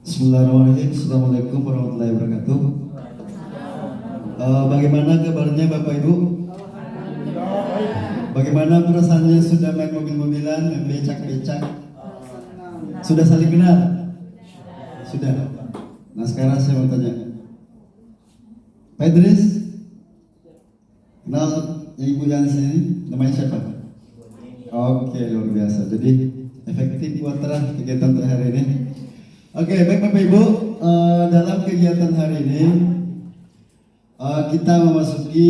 Bismillahirrahmanirrahim. Assalamualaikum warahmatullahi wabarakatuh. Bagaimana kabarnya Bapak Ibu? Bagaimana perasaannya sudah main mobil-mobilan, main becak-becak? Sudah saling kenal? Sudah. Nah sekarang saya mau tanya, Pak Idris, kenal Ibu yang sini? Namanya siapa? Oke, luar biasa. Jadi efektif buat kegiatan hari ini. Oke, baik Bapak Ibu, dalam kegiatan hari ini kita memasuki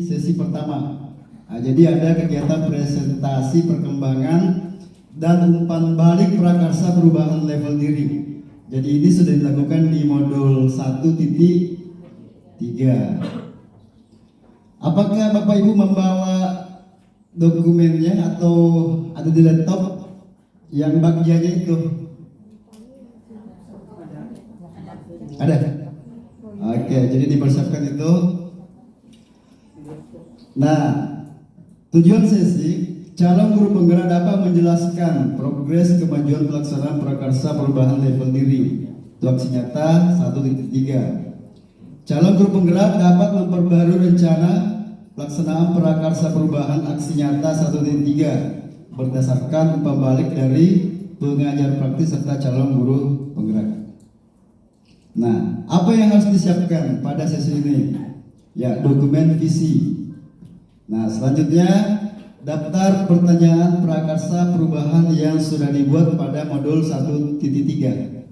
sesi pertama. Nah, jadi ada kegiatan presentasi perkembangan dan umpan balik prakarsa perubahan level diri. Jadi ini sudah dilakukan di modul 1.3. Apakah Bapak Ibu membawa dokumennya atau ada di laptop yang bagiannya itu? Ada? Oke, jadi dipersiapkan itu. Nah, tujuan sesi, calon guru penggerak dapat menjelaskan progres kemajuan pelaksanaan prakarsa perubahan level diri. Itu aksi nyata 1.3. Calon guru penggerak dapat memperbarui rencana pelaksanaan prakarsa perubahan aksi nyata 1.3 berdasarkan umpan balik dari pengajar praktis serta calon guru penggerak. Nah, apa yang harus disiapkan pada sesi ini? Ya, dokumen visi. Nah, selanjutnya daftar pertanyaan prakarsa perubahan yang sudah dibuat pada modul 1.3.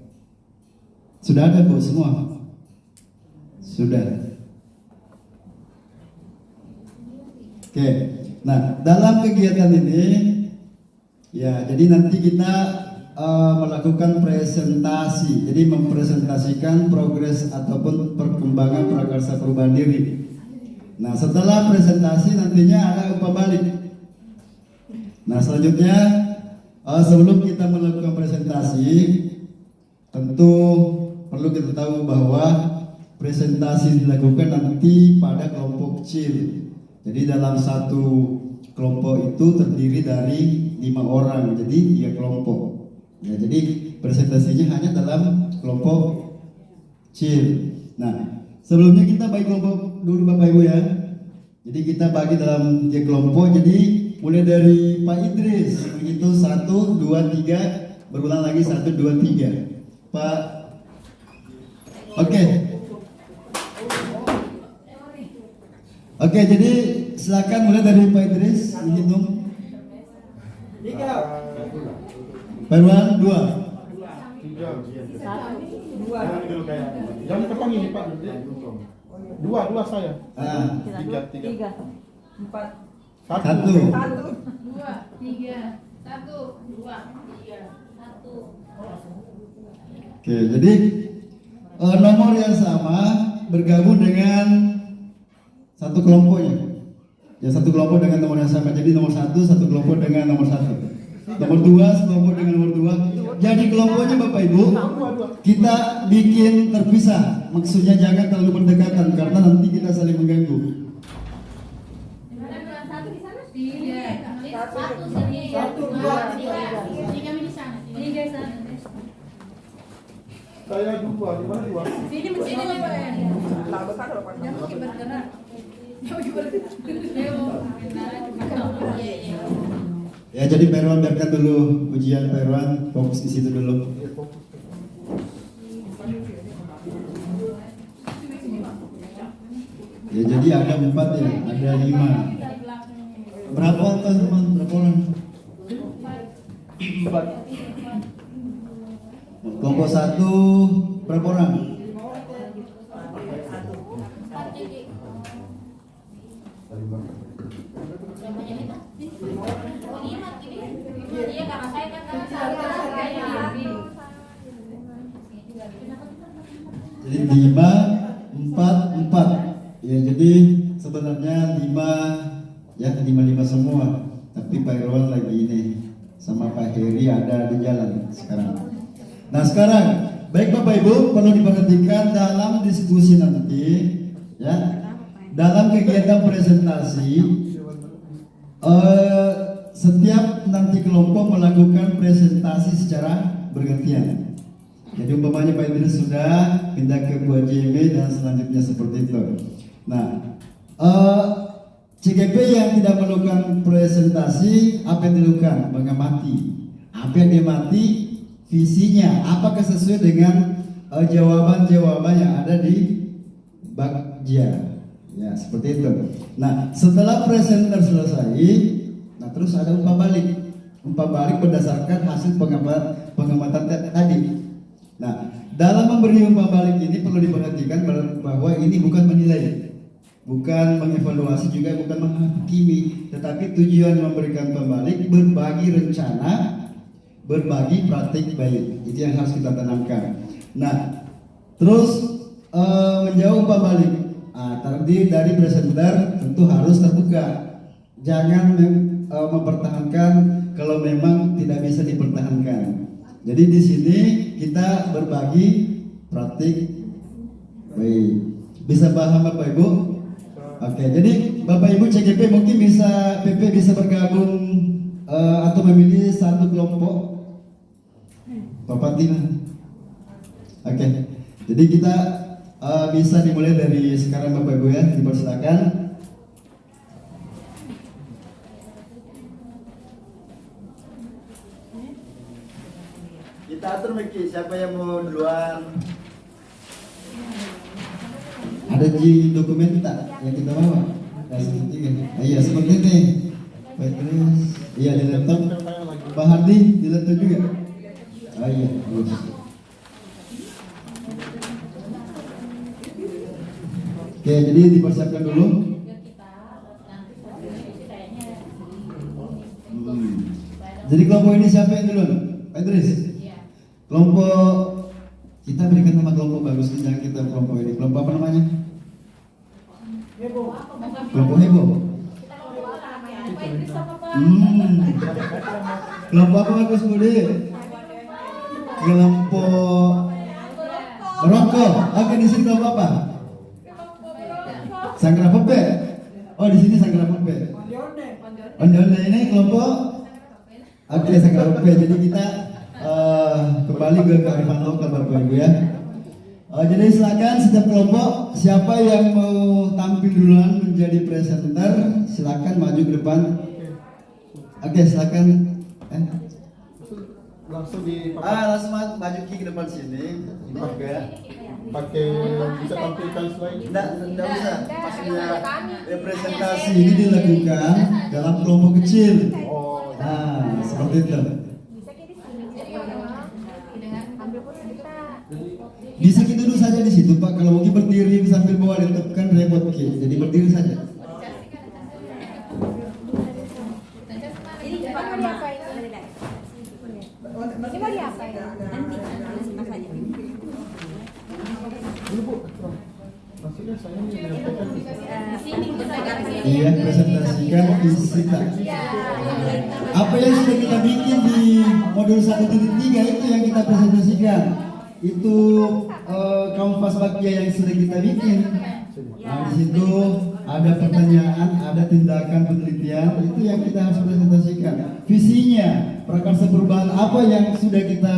Sudah ada Bu semua? Sudah. Oke. Nah, dalam kegiatan ini ya, jadi nanti kita melakukan presentasi, jadi mempresentasikan progres ataupun perkembangan prakarsa perubahan diri. Nah, setelah presentasi nantinya ada umpan balik. Nah, selanjutnya sebelum kita melakukan presentasi, tentu perlu kita tahu bahwa presentasi dilakukan nanti pada kelompok kecil. Jadi dalam satu kelompok itu terdiri dari 5 orang, jadi 3 kelompok. Ya, jadi presentasinya hanya dalam kelompok kecil. Nah, sebelumnya kita bagi kelompok dulu Bapak Ibu ya. Jadi kita bagi dalam 3 kelompok. Jadi mulai dari Pak Idris begitu 1, 2, 3, berulang lagi 1, 2, 3. Pak. Oke, jadi silakan mulai dari Pak Idris menghitung. 3. Perwan 2. 3. 1. 2. Jangan ketong ini Pak. 2 saya. 3. 4. 1. 1, 2, 3, 1, 2, 3, 1. Oke, jadi nomor yang sama bergabung dengan satu kelompoknya. Ya, satu kelompok dengan nomor yang sama. Jadi nomor 1 satu kelompok dengan nomor 1. Nomor 2 sekelompok dengan nomor 2. Jadi kelompoknya Bapak Ibu kita bikin terpisah. Maksudnya jangan terlalu berdekatan karena nanti kita saling mengganggu. Satu di sana? Satu sini. 1, 2, 3. 3 di sana. 3 sana. Saya 2. Di mana 2? Sini Pak. Lah besar loh Pak. Jangan pakai bergerak. Ya, jadi Perwan biarkan dulu ujian Perwan, fokus di situ dulu. Ya, jadi ada 4 ya, ada 5. Berapa teman? Berapa orang? 4. Kelompok 1 berapa orang? 5 karena saya Jadi 5, 4, 4. Ya, jadi sebenarnya 5 ya, 5 semua. Tapi Pak Irwan lagi ini sama Pak Heri ada di jalan sekarang. Nah, sekarang baik Bapak Ibu perlu diperhatikan dalam diskusi nanti ya. Dalam kegiatan presentasi setiap nanti kelompok melakukan presentasi secara bergantian. Jadi umpamanya Pak Idris sudah pindah ke buah JMB dan selanjutnya seperti itu. Nah, CGP yang tidak melakukan presentasi, apa yang dilakukan? Mengamati. Apa yang diamati? Visinya. Apakah sesuai dengan jawaban-jawaban yang ada di Bagja? Ya, seperti itu. Nah, setelah presenter selesai, nah terus ada umpan balik. Umpan balik berdasarkan hasil pengamatan tadi. Nah, dalam memberi umpan balik ini perlu diperhatikan bahwa ini bukan menilai, bukan mengevaluasi, juga bukan menghakimi, tetapi tujuan memberikan umpan balik berbagi rencana, berbagi praktik baik. Itu yang harus kita tanamkan. Nah, terus menjawab umpan balik. Terdiri dari presenter tentu harus terbuka. Jangan mempertahankan kalau memang tidak bisa dipertahankan. Jadi di sini kita berbagi praktik baik. Bisa paham Bapak Ibu? Oke, jadi Bapak Ibu CGP mungkin bisa PP bisa bergabung atau memilih satu kelompok. Bapak Tina. Oke. Jadi kita bisa dimulai dari sekarang Bapak Ibu ya, dipersilakan. Kita atur Miki, siapa yang mau duluan? Ada di dokumen tak yang kita bawa? Iya seperti ini. Baik terus. Iya di laptop. Pak Hardi di laptop juga. Iya. Oke, jadi dipersiapkan dulu. Jadi kelompok ini siapa yang duluan? Pak Idris? Kelompok, kita berikan nama kelompok bagus, jangan kita kelompok ini. Kelompok apa namanya? Kelompok heboh. Kelompok apa bagus Budi? Kelompok merokok. Oke, di sini kelompok apa? Sangkara Pepe. Oh, di sini Sangkara Pepe. Onde ini kelompok. Oke, Sangkara Pepe. Jadi kita kembali ke kearifan lokal Bapak Ibu ya. Jadi silakan setiap kelompok siapa yang mau tampil duluan menjadi presenter silakan maju ke depan. Oke, silakan. Langsung di Langsung maju ke depan sini. Oke. pakai bisa tampilkan slide. Tidak usah. Maksudnya representasi ini dilakukan dalam kelompok kecil. Oh, Nah, seperti itu. Bisa kita duduk saja di situ Pak. Kalau mungkin berdiri sambil bawa laptop kan repot Ki. Jadi berdiri saja. Ini mau diapain? Ini mau diapain? Nanti simak saja. dulu Bu. Maksudnya saya menyampaikan Iya, presentasikan visi tak. Apa yang sudah kita bikin di modul 1.3 itu yang kita presentasikan. Itu kanvas bakia yang sudah kita bikin. Nah, di situ ada pertanyaan, ada tindakan penelitian, itu yang kita harus presentasikan. Visinya, prakarsa perubahan apa yang sudah kita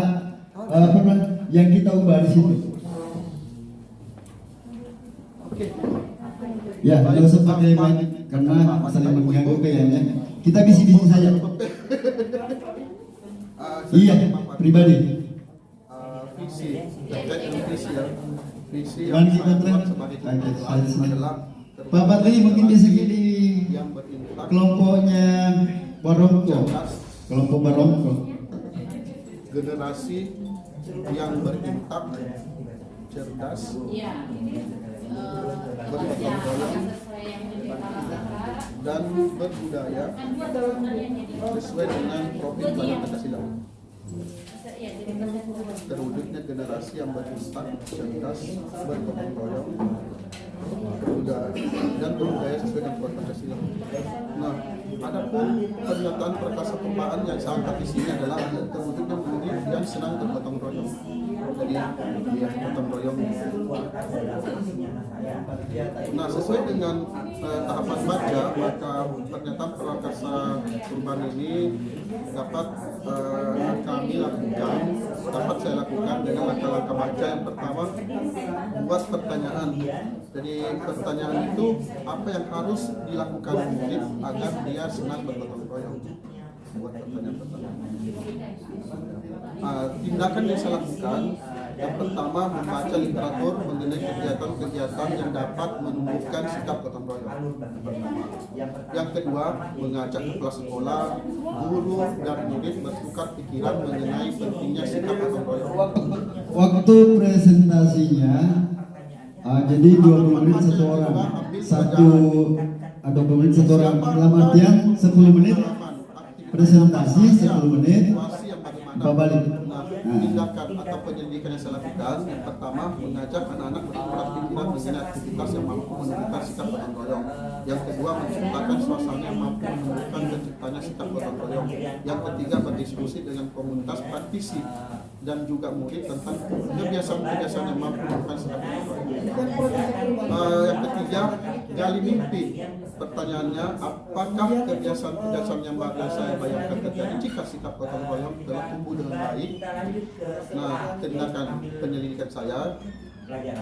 yang kita ubah di situ. Oke. Ya, tidak usah pakai mic karena saling mengganggu kayaknya. Kita bisik-bisik saja. Iya, pribadi. Visi, terkait dengan visi ya. Visi Yang yang kita telah sebagai kebutuhan adalah Pak Patli mungkin bisa di yang berintegrasi kelompoknya Barongko. Kelompok Barongko. generasi yang berintak, cerdas, bergotong royong, dan berbudaya sesuai dengan profil pada Pancasila. Terwujudnya generasi yang berinstan, cerdas, bergotong royong, dan berbudaya sesuai dengan profil Pancasila. Nah, adapun pernyataan perkasa perubahan yang saya angkat di sini adalah terwujudnya murid yang senang bergotong royong. Jadi gotong royong. Nah, sesuai dengan tahapan baca, maka pernyataan prakarsa kurban ini dapat dapat saya lakukan dengan langkah-langkah baca. Yang pertama, buat pertanyaan. Jadi pertanyaan itu apa yang harus dilakukan murid agar dia senang bergotong royong. Buat pertanyaan-pertanyaan. Tindakan yang saya lakukan, yang pertama membaca literatur mengenai kegiatan-kegiatan yang dapat menumbuhkan sikap gotong royong. Yang kedua, mengajak kepala sekolah, guru dan murid bertukar pikiran mengenai pentingnya sikap gotong royong. Waktu presentasinya, jadi 20 menit satu orang, 20 menit satu orang, dalam artian 10 menit presentasi, 10 menit balik. Tindakan atau penyelidikan yang saya lakukan, yang pertama mengajak anak-anak bertukar pikiran mengenai aktivitas yang mampu menunjukkan sikap gotong royong. Yang kedua, menciptakan suasana yang mampu menunjukkan terciptanya sikap gotong royong. Yang ketiga, berdiskusi dengan komunitas praktisi dan juga murid tentang kebiasaan-kebiasaan yang mampu menunjukkan sikap gotong royong. Yang ketiga, gali mimpi. Pertanyaannya, apakah kebiasaan-kebiasaan yang saya bayangkan terjadi jika sikap gotong royong telah tumbuh dengan baik? Nah, tindakan penyelidikan saya,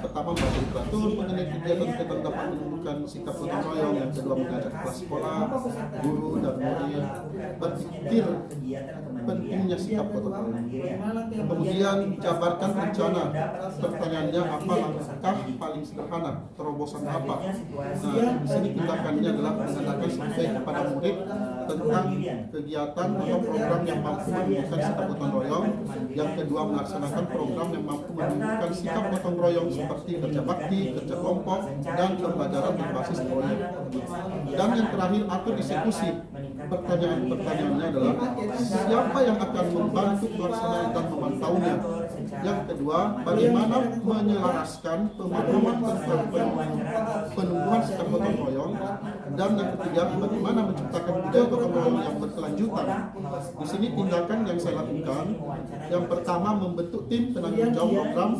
pertama membaca literatur mengenai kegiatan-kegiatan dapat menunjukkan sikap gotong royong. Yang kedua, mengajak kelas sekolah, guru dan murid berpikir pentingnya sikap gotong royong. Kemudian jabarkan rencana. Pertanyaannya, apa langkah paling sederhana, terobosan apa? Nah, di sini tindakannya adalah mengadakan survei kepada murid tentang kegiatan atau program yang mampu menunjukkan sikap gotong royong. Yang kedua, melaksanakan program yang mampu menunjukkan sikap gotong royong seperti kerja bakti, kerja kelompok, dan pembelajaran berbasis proyek. Dan yang terakhir, atur eksekusi. Pertanyaannya adalah, siapa yang akan membantu pelaksanaan dan memantaunya? Yang kedua, bagaimana menyelaraskan pemahaman tentang penumbuhan sikap gotong royong? Dan yang ketiga, bagaimana menciptakan budaya gotong royong yang berkelanjutan? Di sini tindakan yang saya lakukan, yang pertama membentuk tim penanggung jawab program,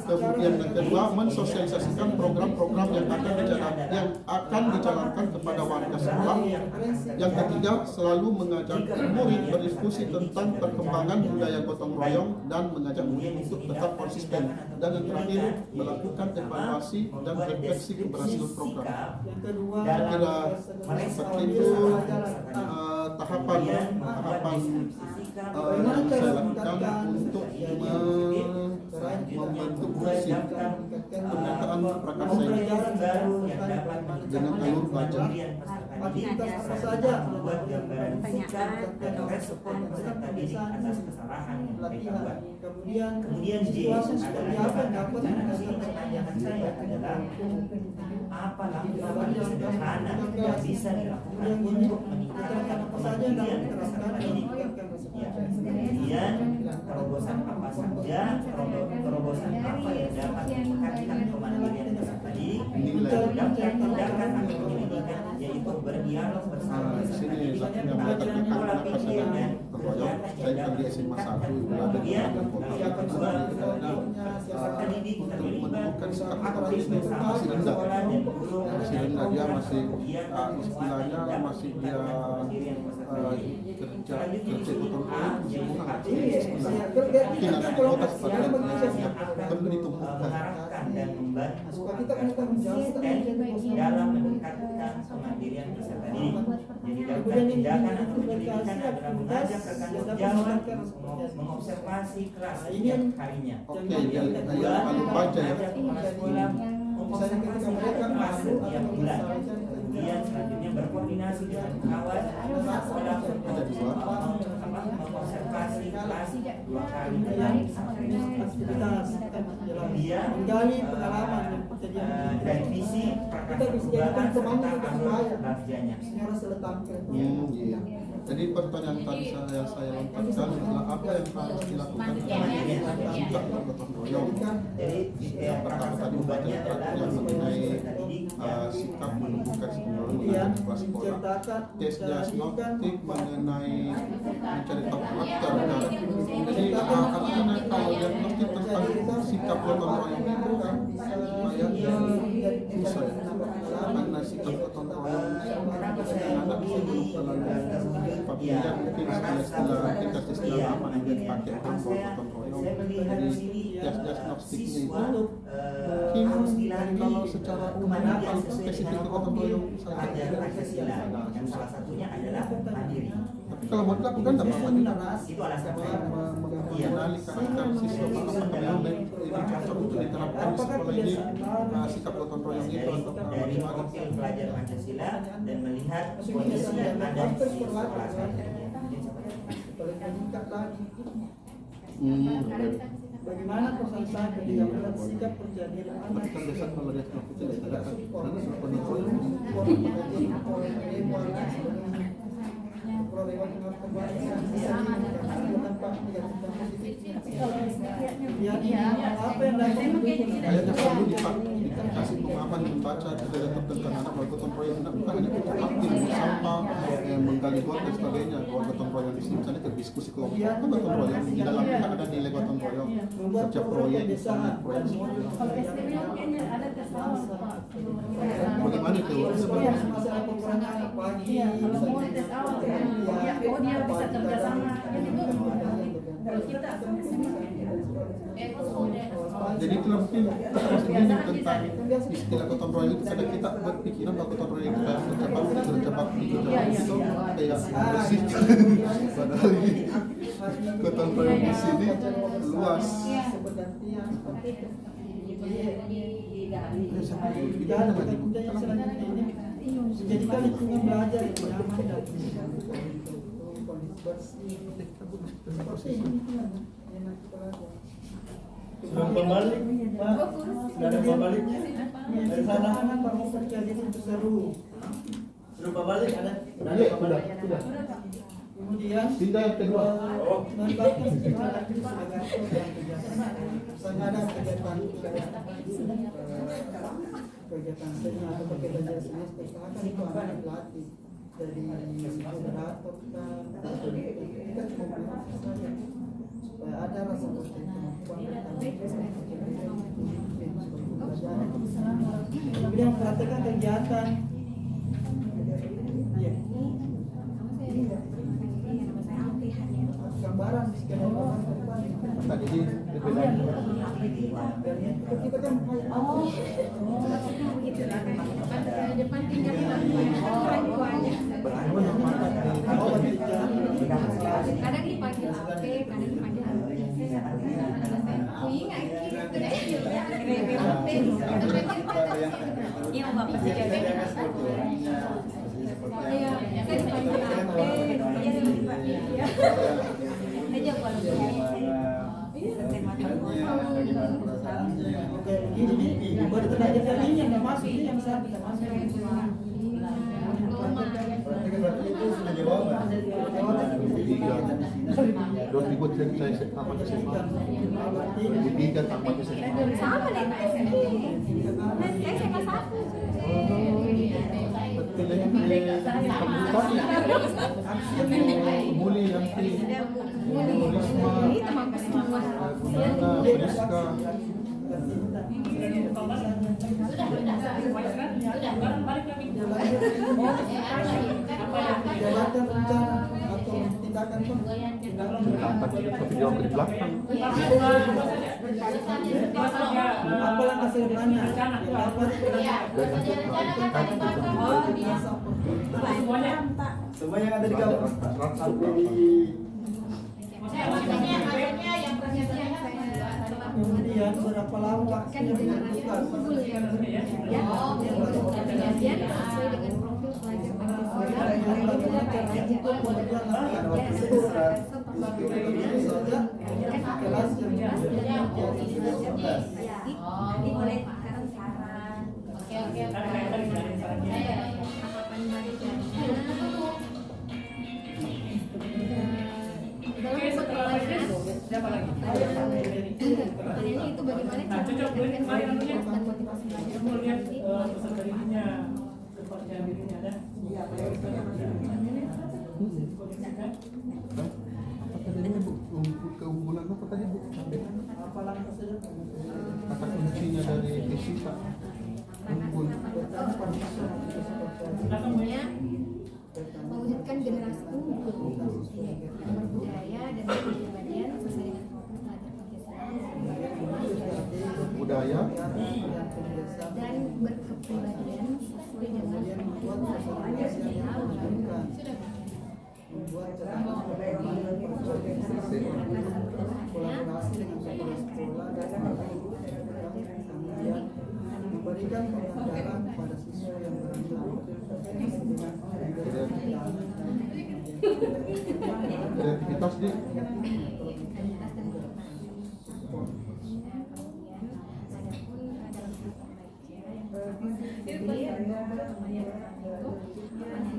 kemudian yang kedua mensosialisasikan program-program yang akan dijalankan kepada warga sekolah. Yang ketiga, selalu mengajak murid berdiskusi tentang perkembangan budaya gotong royong dan mengajak murid untuk tetap konsisten. Dan yang terakhir, melakukan evaluasi dan refleksi keberhasilan program. Saya kira seperti itu tahapan yang saya lakukan untuk membentuk kursi pernyataan prakarsa ini dengan alur baca. Aktivitas apa saja pertanyaan, respon peserta didik atas kesalahan yang mereka buat. Kemudian situasi seperti apa yang dapat pertanyaan saya adalah apa langkah paling sederhana yang bisa dilakukan untuk meningkatkan kemandirian peserta didik. Kemudian terobosan apa saja, terobosan apa yang dapat meningkatkan kemandirian peserta didik, dan tindakan atau penyelidikan yaitu berdialog bersama. Sini yang mengatakan kenapa saya terroyong, saya kan di SMA 1 berada di Kabupaten Kota. Yang kedua, peserta didik untuk menemukan sikap gotong royong masih rendah. Masih rendah, dia masih istilahnya masih dia kerja gotong royong masih kurang istilahnya. Mungkin anak kota seperti yang perlu ditumbuhkan. Dan membantu konsisten dalam meningkatkan kemandirian peserta didik. Jadi dalam tindakan atau penyelidikan adalah mengajak rekan sejawat mengobservasi kelas setiap harinya. Oke, yang paling baca ya. Kepala sekolah mengobservasi kelas setiap bulan. Kemudian selanjutnya berkoordinasi dengan pengawas sekolah mengobservasi kelas 2 kali dalam aktivitas kemudian menggali pengalaman yang terjadi dari visi kita bisa jadikan temannya juga supaya kerjanya. harus diletakkan. Iya. Jadi pertanyaan tadi saya lontarkan adalah apa yang harus dilakukan dalam sikap gotong royong. Jadi Yang pertama tadi membaca literatur yang mengenai sikap menumbuhkan kemudian kelas sekolah. menceritakan Tes diagnostik mengenai mencari tahu karakter. Jadi artinya kalau diagnostik tentang sikap gotong royong itu kan supaya bisa karena sikap gotong royong anak-anak itu belum terlalu familiar mungkin istilah kita istilah lama yang dipakai untuk gotong royong. Jadi diagnostiknya itu mungkin kalau secara umum kalau spesifik ke gotong royong saya ada Pancasila yang salah satunya adalah mandiri. tapi kalau mau dilakukan tidak apa-apa juga. Itu alasan Mengenali karakter siswa apakah memang lebih cocok untuk diterapkan di sekolah ini sikap gotong royong itu untuk dari bagaimana. profil pelajar Pancasila dan melihat kondisi yang ada di sekolah saya. Bagaimana pesan ketika melihat sikap perjanjian anak Kan biasa kalau lihat itu dikatakan karena gotong royong apa yang dapat kayaknya perlu dikasih pemahaman membaca tidak tentang anak bahwa gotong royong bukan hanya untuk aktif sampah menggali got dan sebagainya. Kalau gotong royong di sini misalnya ke diskusi kelompok itu gotong royong di dalamnya kan ada nilai gotong royong kerja proyek misalnya proyek bagaimana itu masalah kekurangan pagi dia bisa kerjasama jadi itu mungkin kita harus bingung tentang istilah gotong royong itu karena kita berpikiran bahwa gotong royong itu kayak kerja bakti itu kayak bersih padahal ini gotong royong di sini luas. Jadikan lingkungan belajar yang nyaman dan bersih. Seperti ini kan, enak belajar. Sudah berbalik, Pak. Sudah ada berbaliknya dari sana. Anak mau perjanjian itu seru. Sudah berbalik ada. Sudah. Kemudian Pindah yang kedua. menambahkan kegiatan sebagai kerjasama. Misalnya ada kegiatan seni atau kegiatan seni misalkan itu anak dilatih dari moderator atau kita cuma belajar saja supaya ada rasa kemudian perhatikan kegiatan gambaran di sekitar Tadi ini berbeda. kita kan depan tinggal kadang dipanggil AP, kadang dipanggil Yang Bapak sih Iya, saya dipanggil AP. aja kalau ini baru tenaga ini yang nggak masuk ini yang saya tidak masuk. Terus dibuat saya tamat SMA. Pendidikan tamat SMA. sama deh Pak SMP. Saya SMA 1. Muli nanti Ini teman semua. Priska Jabatan rencana atau tindakan tapi jawab di belakang. apa langkah selanjutnya? Semua yang ada di kamar sampai di Kemudian berapa lama waktu yang dibutuhkan? Sesuai dengan profil pelajar Kelas yang Jadi mulai sekarang saran. Oke. Siapa lagi? Pertanyaannya itu bagaimana Nah, cocok ini kemarin anunya. dan motivasi belajar. Kamu lihat peserta dirinya, kepercayaan dirinya ada? Keunggulan apa tadi Bu? apa langkah selanjutnya? Jessica. Unggul. Artinya mewujudkan generasi unggul berbudaya dan berkepribadian sesuai dengan Budaya dan berkepribadian sesuai dengan membuat kolaborasi dengan kepala sekolah dan kemudian memberikan pelajaran pada siswa yang beragam kreativitas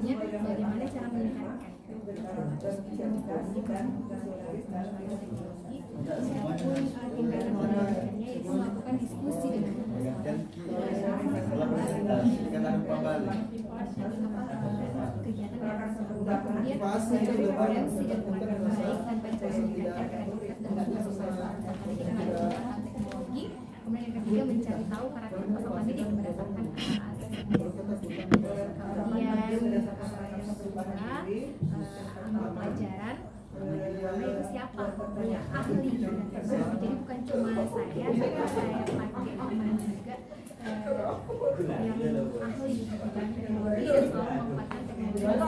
di bagaimana cara meningkatkan itu melakukan diskusi dengan kegiatan referensi dan baik dan pencarian teknologi. Kemudian yang ketiga mencari tahu karakter peserta didik berdasarkan pelajaran itu siapa yang ahli, jadi bukan cuma saya pakai teman juga yang ahli bidang teknologi dan soal pemanfaatan teknologi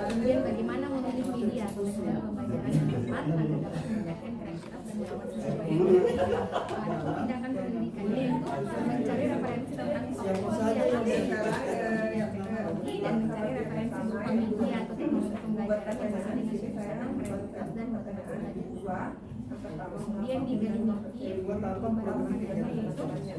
kemudian bagaimana memilih media dalam pembelajaran yang tepat agar dapat meningkatkan kreativitas dan wawasan siswa. Tindakan pendidikannya itu mencari referensi tentang teknologi dan mencari referensi berupa media atau teknologi pembelajaran yang sesuai dengan kebutuhan kreativitas dan motivasi siswa. Kemudian digali pembangunan yaitu cepat ya.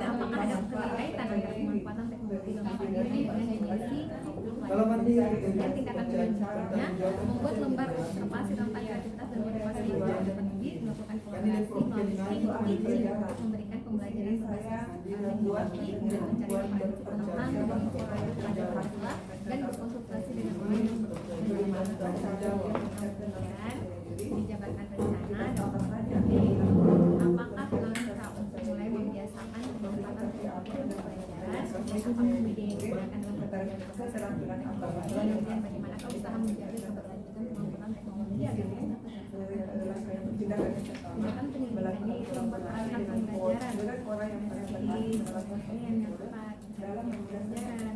Apakah ada kaitan antara pemanfaatan teknologi dan tingkatan pendidikannya, membuat lembar observasi tentang kreativitas dan motivasi pendidik, melakukan kolaborasi melalui teaching untuk memberikan pembelajaran berbasis teknologi dan mencari referensi tentang pelajaran dan berkonsultasi dengan orang yang dijabarkan rencana apakah langkah untuk mulai membiasakan penempatan teknologi dan pembelajaran, apa media yang digunakan dalam pembelajaran, kemudian bagaimana usaha menjaga keberlanjutan penggunaan teknologi agar dapat tindakan pendidikannya itu mempertahankan pembelajaran yang tepat dalam pembelajaran saya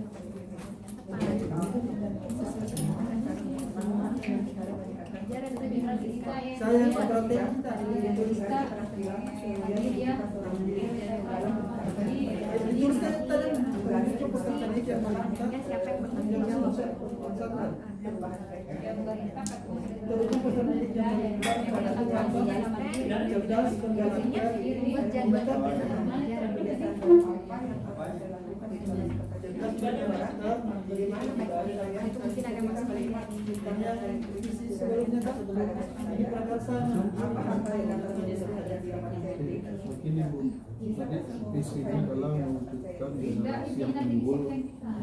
memperhatikan siapa yang bertanggung jawab Begini Bu, jadi di sini adalah mewujudkan generasi yang unggul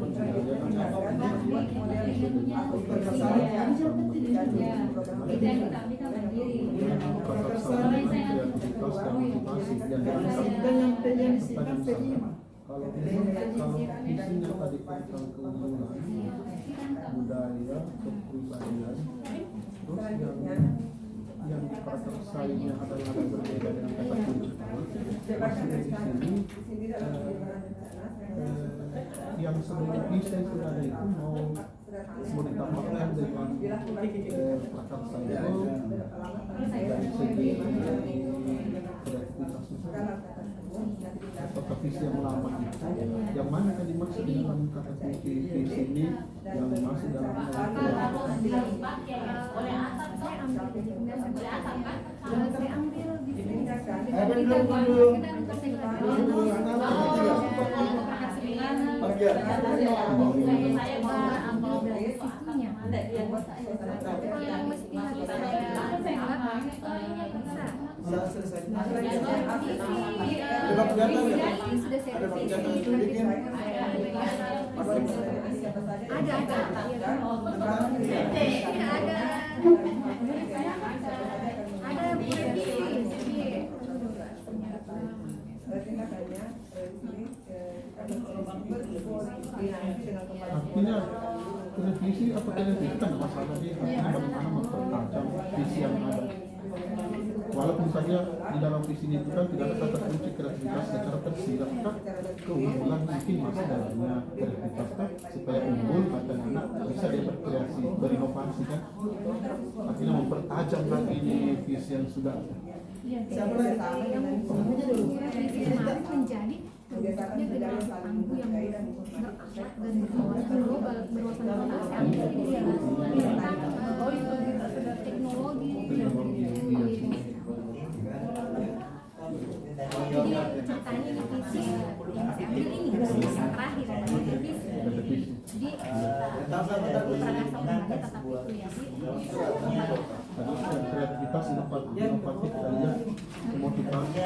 berdaya kalau isinya tadi tentang keunggulan budaya kepribadian terus yang prasainnya adalah berbeda dengan kata kunci di sini yang sebelum bisa sudah ada itu mau ditambahkan dengan prakarsa itu dari segi kreativitas atau visi yang lama itu yang mana yang dimaksud dengan kata kunci di sini yang masuk dalam saya ambil di sini Kalau mesti harus ada bisa. Saat selesai. Sudah saya Artinya televisi apa televisi kan nggak masalah dia, artinya bagaimana mempertajam visi yang ada. Walaupun saja di dalam visi itu kan tidak ada kata kunci kreativitas secara tersirat kan, keunggulan mungkin masih dalamnya kreativitas kan, supaya unggul maka anak bisa dia berkreasi, berinovasi kan, artinya mempertajam lagi ini visi yang sudah ada. Siapa lagi? Menjadi kebiasaannya generasi tangguh yang berakhlak dan berwawasan global, berwawasan kebangsaan tentang teknologi. Jadi ceritanya di visi yang saya ambil ini yang terakhir adalah visi. Jadi kreativitas inovatif dan motivasi.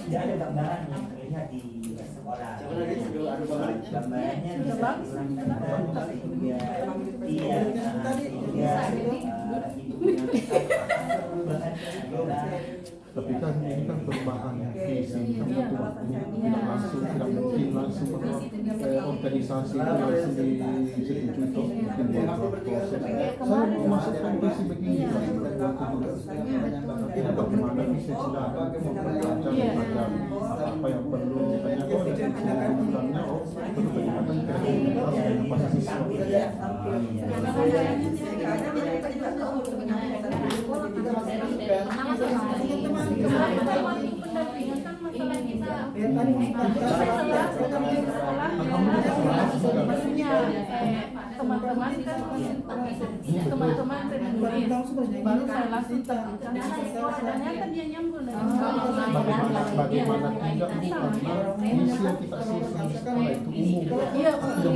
Tidak ada gambaran yang terlihat di sekolah. Gambarannya Tapi kan ini kan perubahan visi kan butuh waktunya, tidak langsung, tidak mungkin langsung organisasi itu langsung disetujui toh, mungkin butuh proses. Saya mau masukkan visi begini, tapi bagaimana visi sudah ada mempertajam apa yang perlu, misalnya oh dari kebutuhannya perlu peningkatan kreativitas dan inovasi siswa. Teman-teman baru saya langsung ternyata dia nyambung Bagaimana tidak karena misi yang kita susun di sekolah itu umum, tidak mungkin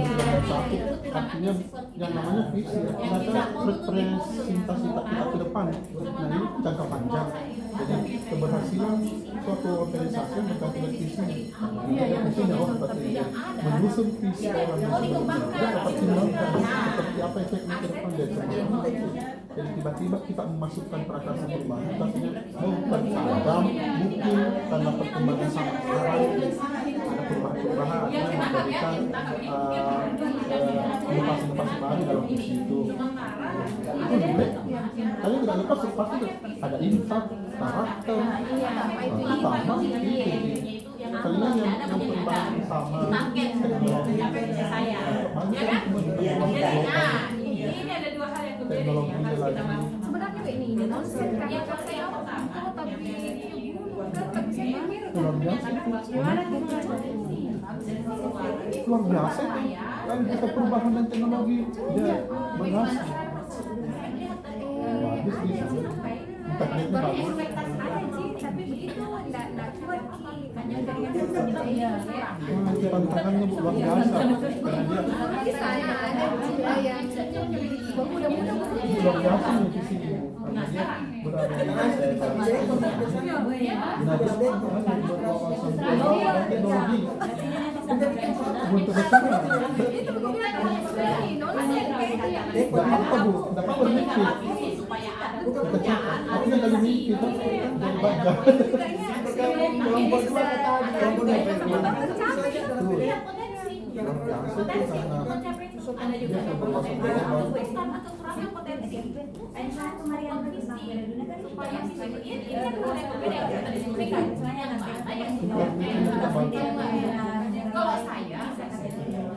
satu. Artinya yang namanya visi ternyata representasi kita ke depan. Nah ini jangka panjang. Jadi keberhasilan suatu organisasi bergantung dengan visinya. Yang penting oh seperti menyusun visi orang yang sebelumnya dapat timbangkan seperti apa efeknya ke depan dari sebelumnya. Jadi tiba-tiba kita memasukkan prakarsa perubahan, artinya beragam mungkin karena perkembangan sangat sekarang ada perubahan-perubahan yang memberikan inovasi-inovasi baru dalam visi itu. Itu boleh. Tapi tidak lepas pasti ada insight, karakter, utama itu. Kalian yang perubahan sama teknologi, ini ada dua hal yang berbeda teknologi yang harus kita lagi. Sebenarnya ini nonsen karena saya tapi Luar biasa luar biasa kan kita perubahan dan teknologi dia berhasil bagus bisa tekniknya bagus tapi begitu tidak kuat tantangannya luar biasa karena dia di sana ada yang bermuda-muda luar biasa nih di sini karena dia berada di teknologi untuk bicara tidak apa bu, dapat bermimpi artinya kali mimpi kan dari bangga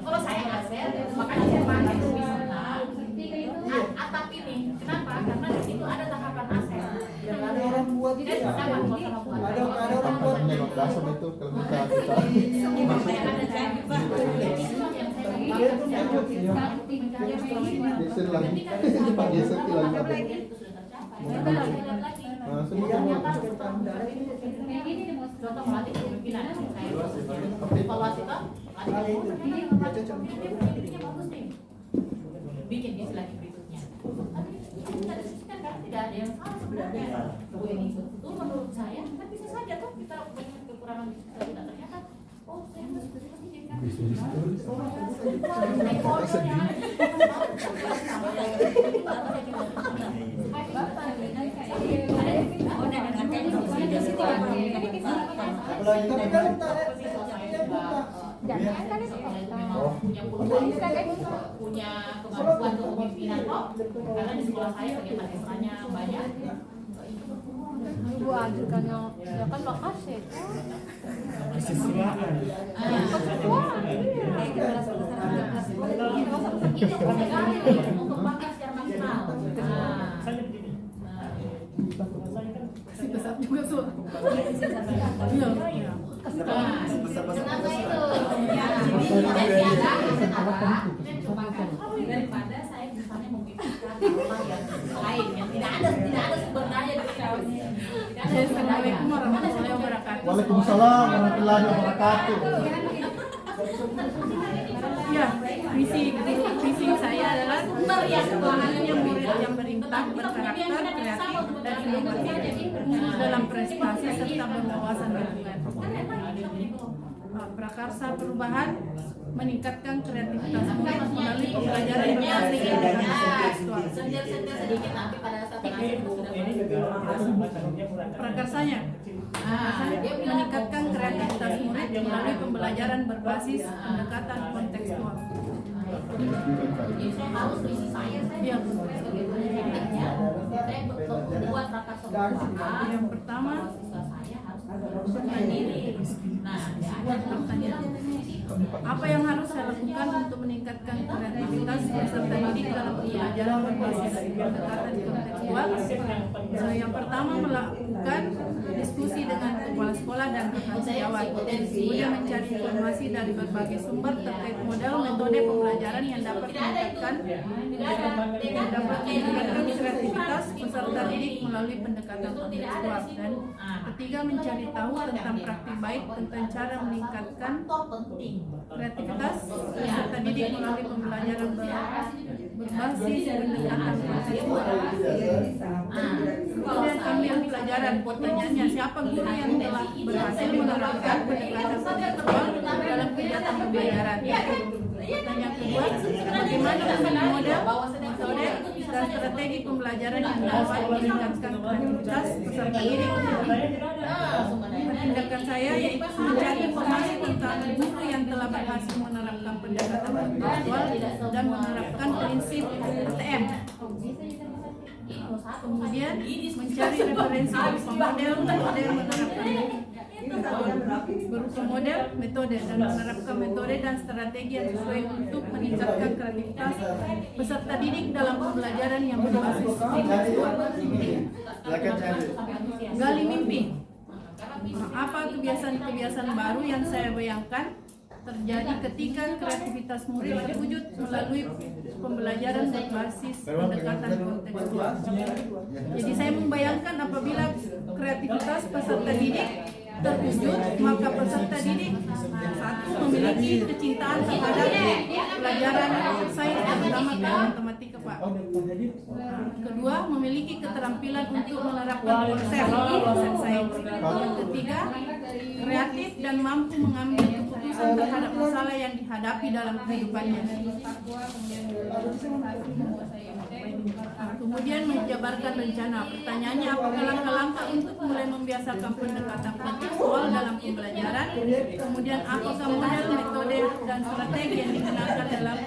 kalau saya Asel, makanya saya pakai atap ini. Kenapa? Karena di situ ada tahapan Asel. Dan ada orang buat itu ya. Ada orang buat. tantangannya luar biasa itu kalau kita geser lagi Pak geser lagi Contoh melatih kepemimpinan evaluasi toh ini bagus nih bikin dia lagi berikutnya tidak ada yang salah sebenarnya. Oh yang itu menurut saya kan bisa saja tuh kita banyak kekurangan kita ternyata oh saya harus pasti jadi punya kemampuan kepemimpinan kok, karena di sekolah saya kegiatan ekstranya banyak. Bu ajukan ya kan lokasi. Kesesuaian. Untuk pakai secara maksimal. Saya begini. Besar juga tuh. Iya. Kenapa itu? Daripada saya misalnya memikirkan apa yang lain yang tidak ada sumber daya dari kawan. Assalamualaikum warahmatullahi wabarakatuh. Waalaikumsalam warahmatullahi wabarakatuh. Ya, visi saya adalah meriahkannya murid yang berimpact, berkarakter, kreatif, dan inovatif dalam prestasi serta berwawasan lingkungan. Prakarsa perubahan meningkatkan kreativitas murid melalui pembelajaran berbasis kontekstual. Sedikit nanti pada saat Ini juga Prakarsanya meningkatkan kreativitas murid melalui pembelajaran berbasis pendekatan kontekstual. Jadi saya harus visi saya sebagai pendidikannya, saya membuat prakarsa perubahan. Yang pertama, Siswa saya harus mandiri. Nah, ada pertanyaan, apa yang harus saya lakukan untuk meningkatkan kreativitas peserta didik dalam pembelajaran berbasis pendekatan kontekstual? Yang pertama, melakukan diskusi dengan kepala sekolah dan rekan sejawat, kemudian mencari informasi dari berbagai sumber terkait model metode pembelajaran yang dapat meningkatkan kreativitas peserta didik melalui pendekatan kontekstual. Dan ketiga, mencari tahu tentang praktik baik tentang cara meningkatkan kreativitas peserta didik melalui pembelajaran berbasis pendekatan kontekstual. Kemudian ambil pelajaran. Pertanyaannya, siapa guru yang telah berhasil menerapkan pendekatan kontekstual dalam kegiatan pembelajaran? Pertanyaan kedua, bagaimana model, metode, dan strategi pembelajaran yang dapat meningkatkan kreativitas peserta didik? Tindakan saya yaitu mencari informasi tentang guru yang telah berhasil menerapkan pendekatan kontekstual dan menerapkan prinsip PTM. Kemudian mencari referensi berupa model, metode, berupa model, metode, dan menerapkan metode dan strategi yang sesuai untuk meningkatkan kreativitas peserta didik dalam pembelajaran yang berbasis kontekstual. Gali mimpi. Apa kebiasaan-kebiasaan baru yang saya bayangkan terjadi ketika kreativitas murid terwujud melalui pembelajaran berbasis pendekatan kontekstual. Jadi saya membayangkan apabila kreativitas peserta didik terwujud, maka peserta didik satu memiliki kecintaan terhadap pelajaran sains terutama matematika, Pak. Kedua, memiliki keterampilan untuk menerapkan konsep sains. Yang ketiga, kreatif dan mampu mengambil keputusan terhadap masalah yang dihadapi dalam kehidupannya. Kemudian menjabarkan rencana. Pertanyaannya, apakah langkah-langkah untuk mulai membiasakan pendekatan kontekstual dalam pembelajaran? Kemudian apakah model, metode, dan strategi yang digunakan dalam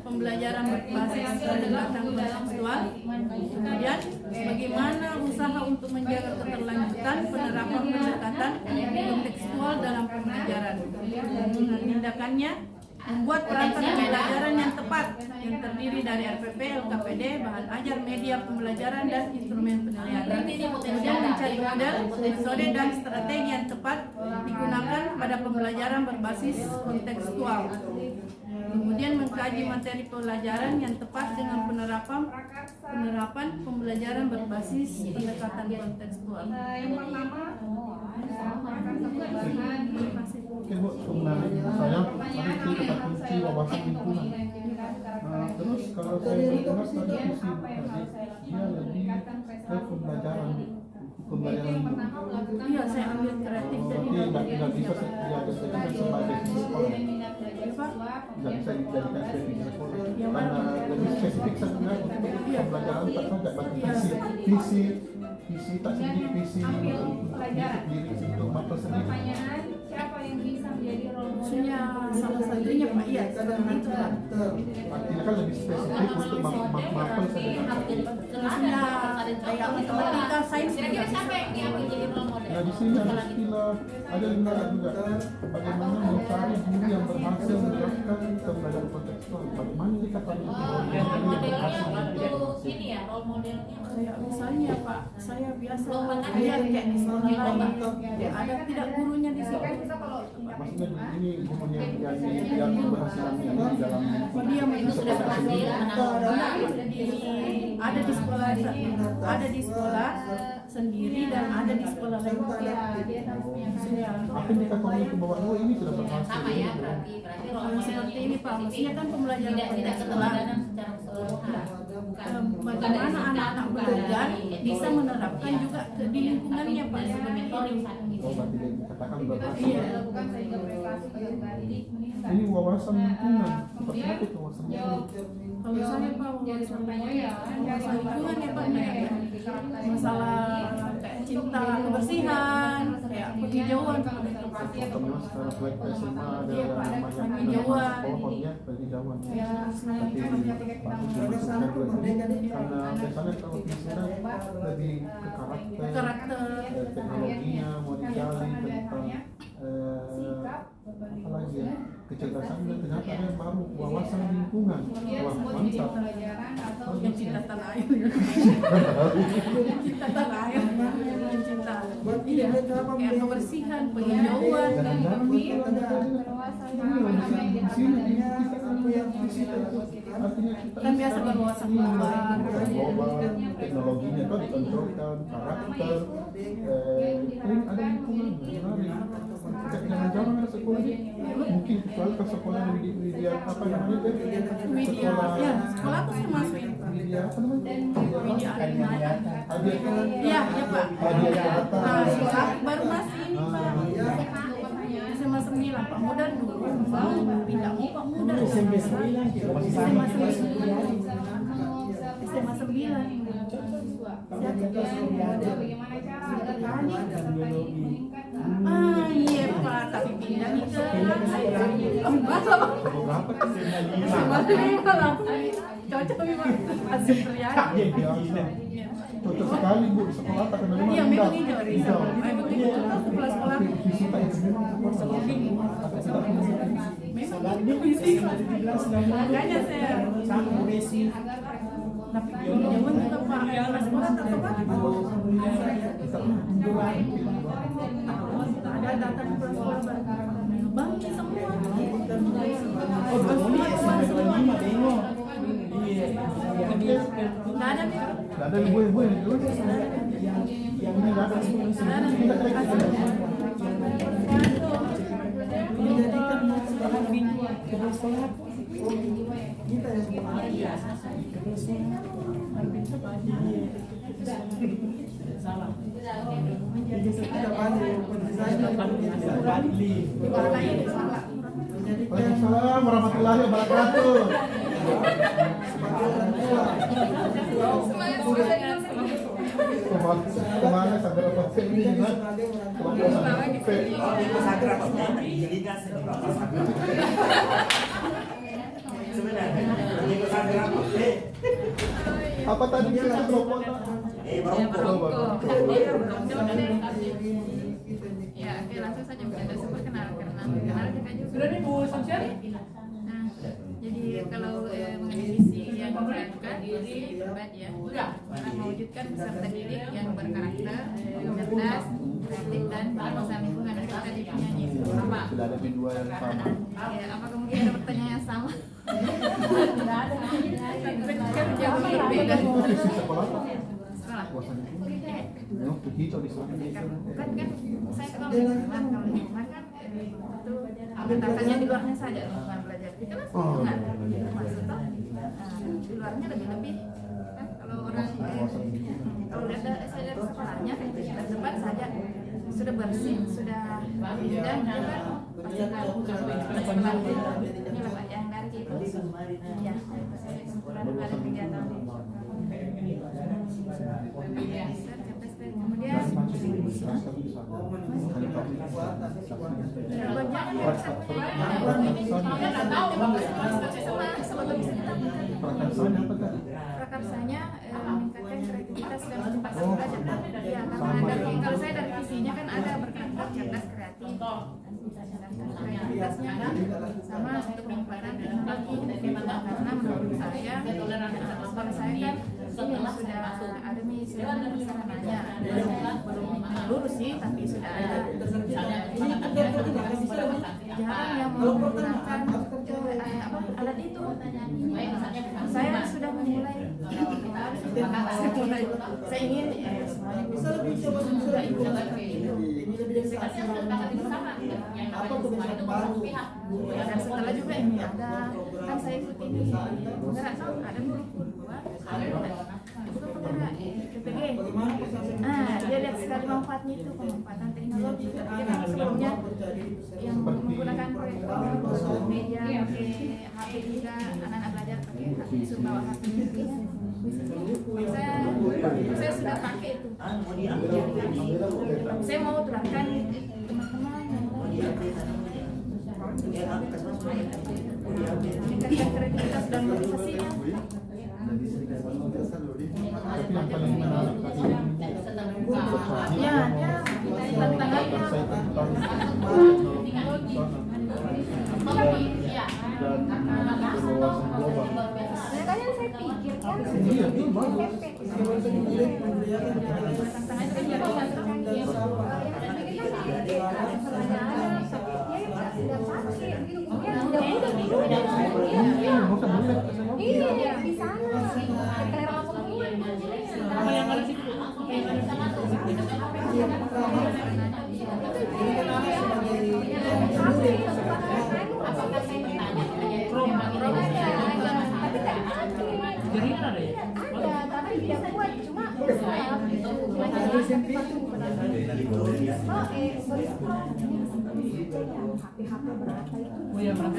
pembelajaran berbasis pendekatan kontekstual? Kemudian bagaimana usaha untuk menjaga keterlanjutan penerapan pendekatan kontekstual dalam pembelajaran? Tindakannya, membuat perangkat pembelajaran yang tepat yang terdiri dari RPP, LKPD, bahan ajar, media pembelajaran, dan instrumen penilaian. Kemudian mencari model, metode, dan strategi yang tepat digunakan pada pembelajaran berbasis kontekstual. Kemudian mengkaji materi pelajaran yang tepat dengan penerapan pembelajaran berbasis pendekatan kontekstual. Oke Bu, sebenarnya saya tadi kata kunci wawasan lingkungan. Terus kalau saya dengar tadi visi tadi dia lebih ke tidak bisa dijadikan sebagai sekolah. Tidak bisa dijadikan sebagai sekolah karena lebih spesifik saya bilang untuk pembelajaran tak saja bagi visi tak sendiri visi diri untuk mata sendiri. Siapa yang bisa menjadi role model? Maksudnya salah satunya Pak iya seperti itu Pak. Artinya kan lebih spesifik untuk mapel saja. Maksudnya kayak matematika, sains Kira-kira siapa yang diambil jadi role model? Nah di sini ada istilah, ada lembaga juga bagaimana mencari guru yang berhasil menerapkan pembelajaran kontekstual. Bagaimana dikatakan Role modelnya untuk ini ya, role modelnya. kayak misalnya Pak, saya biasa Lomba kan lihat ada. kayak di sekolah lain, Iya. ada tidak gurunya di situ. maksudnya ini guru yang keberhasilan ini di dalam Oh, dia Itu sudah berhasil menang lomba. ada di sekolah sendiri dan ada di sekolah lain. Maksudnya apa indikatornya ke bawah ini sudah berhasil. Sama ya, berarti role seperti modelnya ini Pak, maksudnya kan pembelajaran tidak kontekstual. keteladanan secara keseluruhan. Bagaimana anak-anak belajar bisa menerapkan juga di lingkungannya Pak sebenarnya ini. Oh, berarti dia dikatakan berhasil. Iya. Ini wawasan lingkungan. Seperti apa itu wawasan lingkungan? Kalau saya Pak wawasan lingkungan ya Pak ya. Masalah kayak cinta kebersihan, kayak penghijauan. Terutama sekarang proyek SMA ada Iya, Pak. namanya Penghijauan. pohonnya penghijauan. Ya, Tapi bagus juga karena biasanya kalau di sana lebih ke karakter, teknologinya mau digali tentang apa lagi ya, kecerdasan dan ternyata ada yang baru wawasan lingkungan. Wah, mantap. yang cinta tanah air. Yang cinta tanah air. Yang cinta. Iya, kayak kebersihan, penghijauan. Dan di sini di sini artinya kita Kan biasa berwawasan global. global, teknologinya kan ditonjolkan, karakter, paling ada lingkungan menarik. Jangan-jangan ada sekolah mungkin kecuali ke sekolah media apa namanya itu Media, ya, sekolah tuh termasuk itu. media apa namanya Media hadiah Iya, ya Pak. hadiah Nah, sekolah baru masih ini Pak. SMA 9 Pak Mudan dulu mau pindah mau Pak Mudan. SMA 9. SMA 9. Bagaimana cara agar tani peserta didik meningkat? Iya Pak, tapi pindah nih ke berapa SMA 5 lah. Cocok nih Pak. Hasil Priani. cocok sekali Bu sekolah tak kenal Iya, memang hijau. Memang hijau. Kepala sekolah. visi tak itu memang sekolah Memang itu visi. Makanya saya tapi zaman juga Pak, kepala sekolah tetap ada data kepala sekolah bangki semua. Nggak ada nih. nggak ada ibu-ibu yang dulu ini nggak ada Waalaikumsalam warahmatullahi wabarakatuh. Kemana sampai lepas ini kan? Apa tadi kita berapa? Ya, oke langsung saja Bu. Ada perkenalkan kenal kita juga. Sudah nih Bu Sosial? Nah, jadi kalau mengenai visi yang dilakukan visi debat ya, mewujudkan peserta didik yang berkarakter, cerdas, kreatif dan berusaha lingkungan. Kita definisinya apa? Sudah ada dua yang sama. Ya, apakah mungkin ada pertanyaan yang sama? Tidak ada. Kan jauh berbeda. Visi sekolah apa? Sekolah. Kuasanya memang hijau di sana. Bukan kan saya kalau lingkungan kan itu pendekatannya di luarnya saja bukan belajar kita kan lingkungan maksudnya di luarnya lebih kan kalau orang kalau lihat dari sekolahnya kan debat saja sudah bersih, sudah dan juga yang dari itu ya ada kegiatan kemudian prakarsanya meningkatkan kreativitas dan kecepatan belajar. Ya, karena kalau saya dari visinya kan ada berkelompok cerdas kreatif. Kreativitasnya sama untuk pengembangan teknologi. Karena menurut saya, kalau saya kan ini sudah ada misalnya sarananya belum lurus sih, tapi sudah ada. Jarang yang menggunakan alat itu. Saya sudah memulai. Saya ingin semuanya bisa lebih coba ikut dan setelah juga ini ada kan saya ikut ini penggerak ada 22 juga penggerak PPG. Dia lihat sekali manfaatnya itu pemanfaatan teknologi. Jadi sebelumnya yang menggunakan proyektor media pakai HP juga anak-anak belajar pakai HP suruh bawa HP itu. Saya sudah pakai itu. Saya mau terapkan teman-teman yang meningkatkan kreativitas dan motivasinya. Ya, tantangannya kalian saya pikirkan di sana tapi tidak kuat cuma HP berapa itu? Oh ya, berapa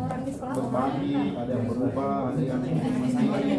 kalau kita berbagi, ada yang berubah, ada yang masih makanya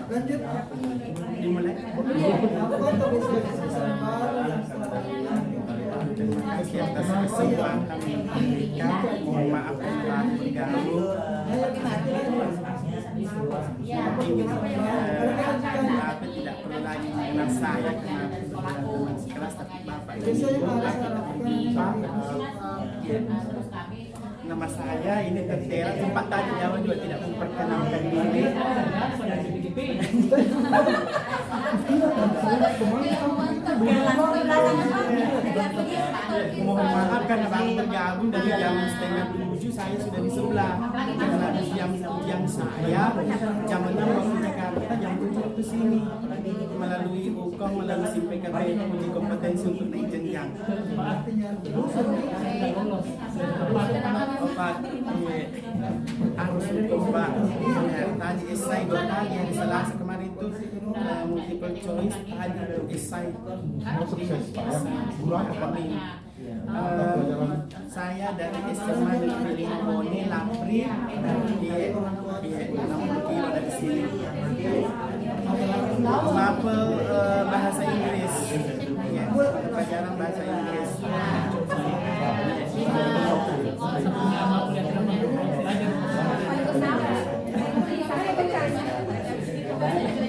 Lanjut. Dimulai. Apa kebiasaan baru yang selama Terima kasih atas kesempatan yang diberikan. Mohon maaf telah bergabung. Bapak tidak perlu lagi mengenal saya karena teman sekelas, tapi Bapak nama saya ini Tentera. Sempat tadi Jawa juga tidak memperkenalkan diri. Mohon maaf karena baru bergabung dari jam 6:30 saya sudah di sebelah. Karena di jam saya jam 6 waktu Jakarta, jam 7 ke sini melalui UKOM, melalui SIMPKB uji kompetensi untuk naik jenjang. Obat harus coba tadi esai 2 kali yang di Selasa kemarin itu multiple choice, tadi esai saya dari SMA Negeri Limbone Lapri di 60 kilo dari sini. Mapel bahasa Inggris, pelajaran bahasa Inggris.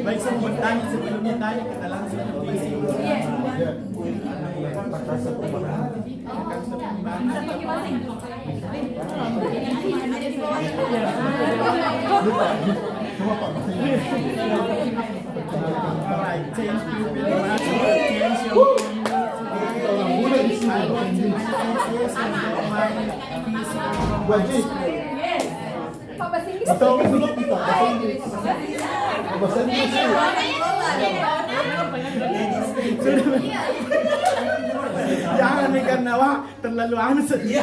Baik, saya mau bertanya sebelumnya tanya kita langsung ke visi. Alright, thank you very much for attention. I want to introduce my visi from my school. Atau belum kita bahasa Inggris. Bahasa Inggris. Jangan nih karena wah terlalu anu saja.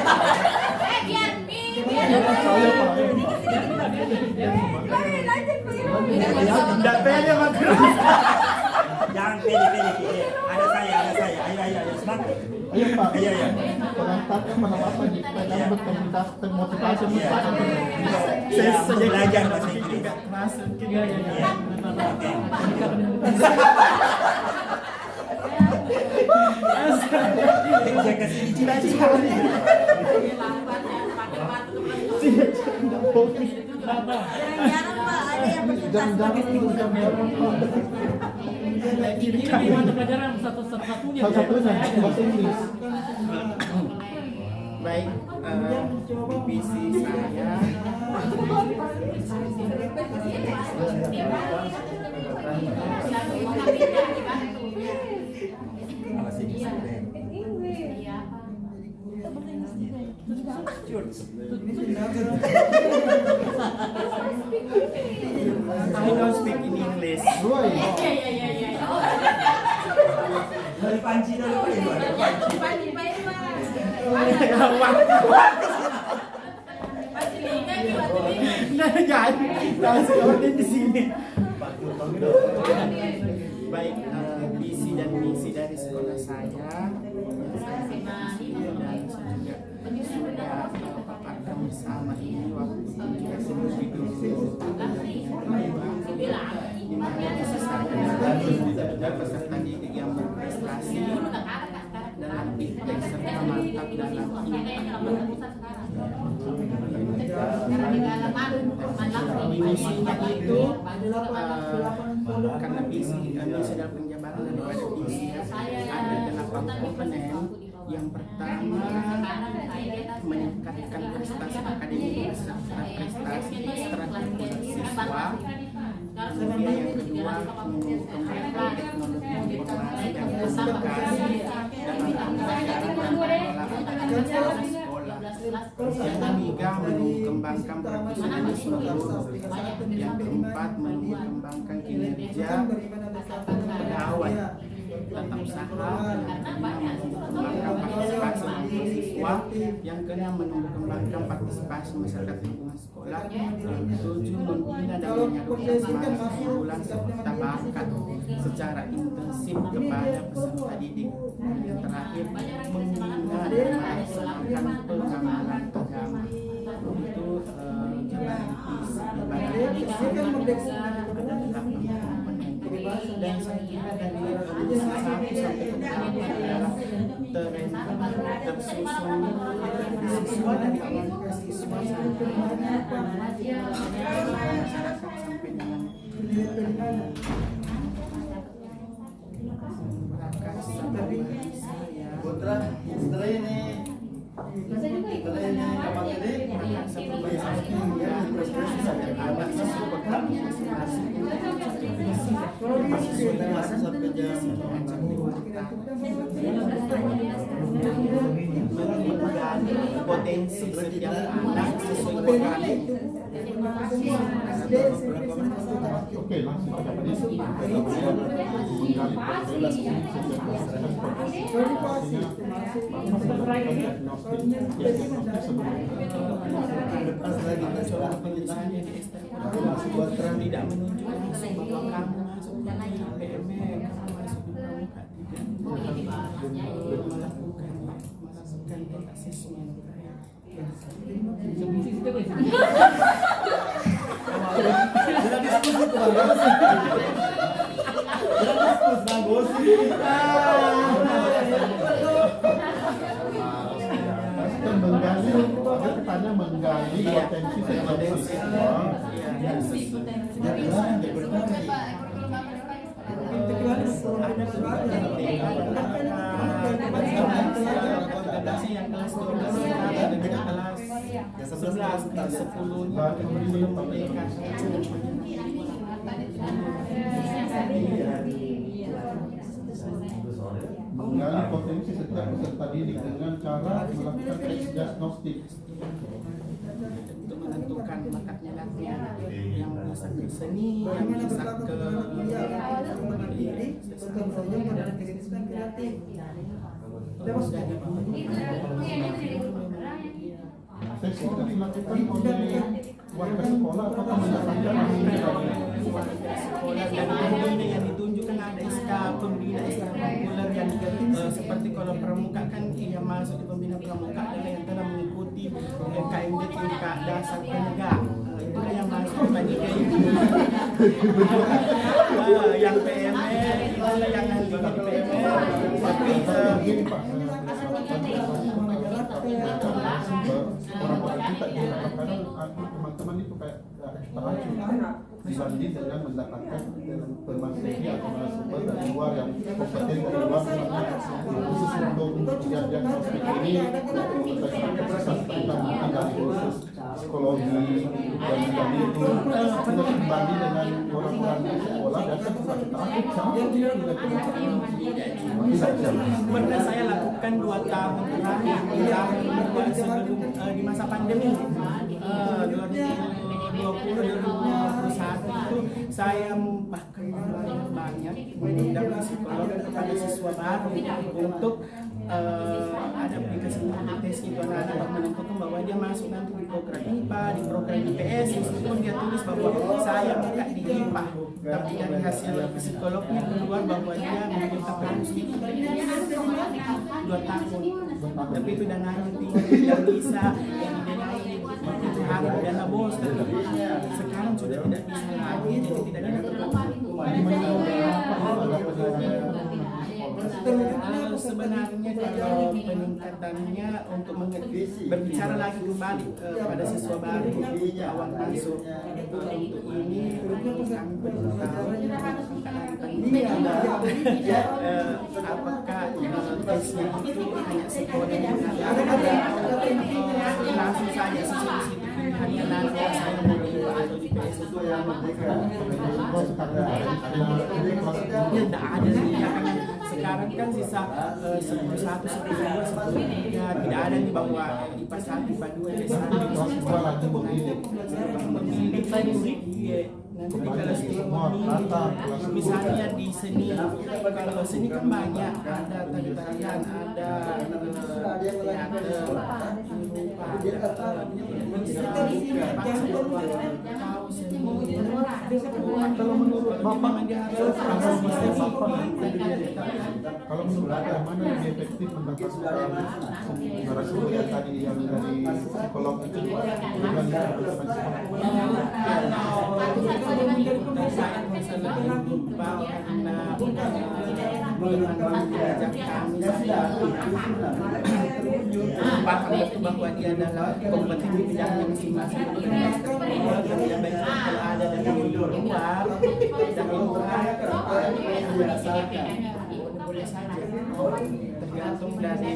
Saya Pak. Tidak pede Mas. Jangan pede. Ada saya. Ayo semangat. Ayo Pak. Iya. Pengantarnya apa di dalam berkomunitas termotivasi mustahil. Saya saja belajar bahasa Inggris. Tidak masuk ke Saya kasih cita-cita. Ini mata pelajaran satu-satunya bahasa Inggris. Baik, visi saya I don't speak in English. Dari panci dulu. Nah, jangan sekolah di sini. Baik, visi dan misi dari sekolah saya dan juga paparkan bersama ini waktu kita sebelum itu di mana visi saya dan peserta didik yang berprestasi dalam iptek serta mantap dalam misinya itu karena visi dalam penjabaran daripada visi ada 8 komponen. Yang pertama, meningkatkan prestasi akademik serta prestasi ekstrakurikuler siswa. Kemudian yang kedua, mengembangkan teknologi informasi dan komunikasi dalam pembelajaran dan pengelolaan sekolah. Yang ketiga, mengembangkan perkusuhan di seluruh. Yang keempat, mengembangkan kinerja pegawai tata usaha. Mengembangkan partisipasi mahasiswa. Yang keenam, mengembangkan partisipasi masyarakat lingkungan sekolah. Yang ketujuh, membina dan menyalurkan semangat keunggulan serta bakat secara intensif kepada peserta didik. Yang terakhir, membina dan melaksanakan pengembangan agama. Itu jalan visi Dan saya kira dari usia 1 sampai ke 8 adalah tersusun siswa dari awal ke siswa sampai dengan Putra, setelah ini kapan ini? Sampai jam potensi setiap anak sesuai dengan Oke, langsung aja penyelesaiannya di STM tidak menunjukkan langsung bahwa kamu masuk ke PMR, kamu masuk di pramuka, tidak melakukan asesmen. menggali potensi setiap siswa. Yang kelas 12 ada kelas 11 kelas 10-nya belum memberikan menggali potensi setiap peserta didik dengan cara melakukan tes diagnostik untuk menentukan bakatnya nanti yang bisa ke seni, yang bisa ke sesi itu dilakukan oleh warga sekolah apakah mendapatkan sekolah dan pembina yang ditunjukkan ada SK pembina SK populer yang seperti kalau pramuka kan yang masuk di pembina pramuka adalah yang telah mengikuti KMD tingkat dasar penegak, itulah yang masuk panitia itu. Yang PMR itulah yang nanti di PMR tapi begini Pak, orang-orang kita di kadang teman-teman itu kayak dibanding dengan mendapatkan pemateri atau narasumber dari luar yang kompeten dari luar, khusus untuk diagnostik ini kita mungkin dari khusus psikologi dan sebagainya itu kita dibanding dengan orang-orang di sekolah dan pernah saya lakukan 2 tahun terakhir sebelum di masa pandemi 2020-2021 itu saya bahkan banyak mengundang psikolog kepada siswa baru untuk ada aplikasi tes itu anak-anak menentukan bahwa dia masuk nanti di program IPA, di program IPS, meskipun dia tulis bahwa saya buka di IPA, tapi dari hasil psikolognya keluar bahwa dia meminta promosi 2 tahun, tapi itu dananya tinggi, tidak bisa yang didanai itu harga dana bos, sekarang sudah tidak bisa lagi, jadi tidak ada sebenarnya kalau peningkatannya untuk berbicara lagi kembali pada siswa baru awal masuk untuk ini kami beritahu apakah tesnya itu hanya sekolah langsung saja sisi hanya nanti saya mau atau di PS itu yang tidak ada ya kan sekarang kan sisa 11, 10, 12, 10, tidak ada di bawah IPA 1, IPA 2, IPA 1 memilih nanti di kelas 2 misalnya di seni, kalau seni kan banyak, ada tari-tarian, ada kalau menurut Bapak Kalau menurut Anda mana lebih efektif mendapatkan narasumber yang tadi yang dari psikolog itu dengan bahwa dia adalah kompeten di bidangnya masing-masing. Yang baik kalau ada dari luar dan boleh saja, tergantung dari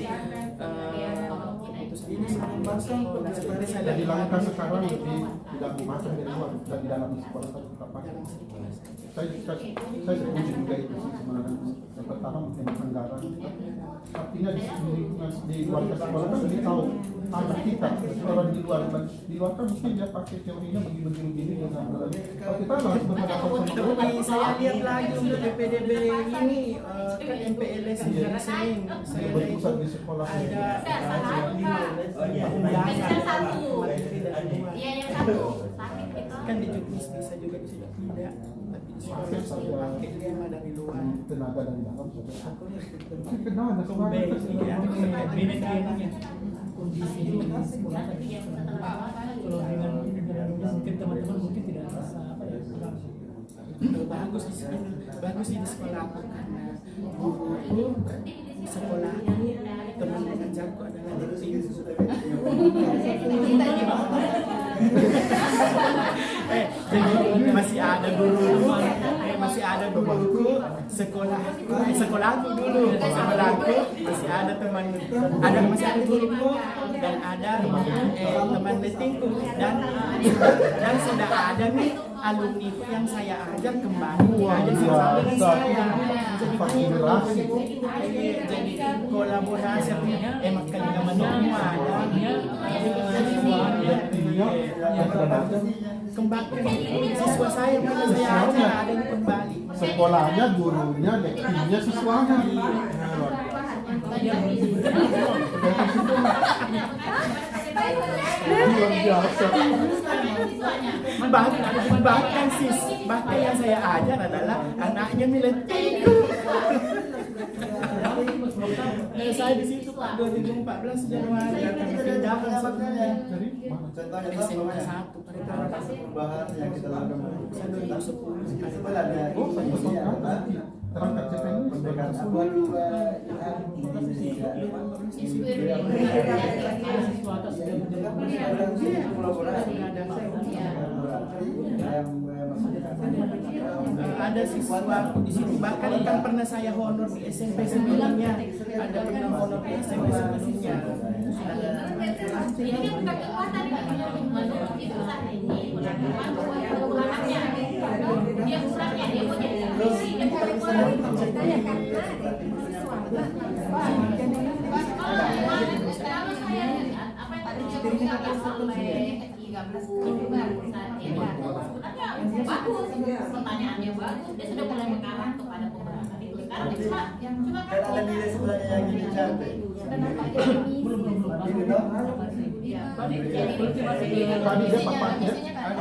seperti saya jadi langkah sekarang lebih tidak masuk dari luar dan di dalam sekolah tetap pakai. Saya setuju juga itu sih sebenarnya. Yang pertama mungkin anggaran, artinya di luar sekolah kan lebih tahu anak kita, orang di luar kan mungkin dia pakai teorinya begini dengan kalau kita harus berhadapan sama tapi saya lihat lagi untuk PPDB ini kan MPLS di hari Senin saya berpusat di sekolah Iya, yang satu. Iya, yang satu. Sakit gitu. kan di Juknis bisa juga tidak tapi di sekolah saya pakai 5 dari luar tenaga dari dalam mungkin kenal ada sekolah kondisi di sekolah kalau dengan mungkin teman-teman mungkin tidak merasa apa ya bagus di sini bagus di sekolah aku karena guruku sekolahku teman mengajarku adalah detik jadi masih ada guruku sekolahku dulu sekolahku masih ada masih ada guruku dan ada teman detingku dan sudah ada nih alumni yang saya ajar kembali aja sama dengan saya jadi kolaborasi emak kali naman ada kembali siswa saya mana saya ajar ada yang kembali sekolahnya gurunya dektinya siswanya bahkan yang saya ajar adalah anaknya miletikku. Nah, saya di situ Pak 2014 Januari akan dipindahkan sebenarnya dari SMA 1 perubahan yang kita lakukan. saya 2010 terangkat CPNS ada siswa di situ bahkan kan pernah saya honor di SMP sebelumnya ada pernah honor di SMP sebelumnya Ini bukan kekuatan menurut itu saat ini bukan kekuatannya dia kurangnya dia punya visi dia punya kalau saya lihat apa yang terjadi sampai 13 Oktober saat ini sebenarnya bagus pertanyaannya bagus dia sudah mulai mengarah kepada pemerintah itu sekarang cuma kan Ada nilai sebenarnya yang ingin dicapai.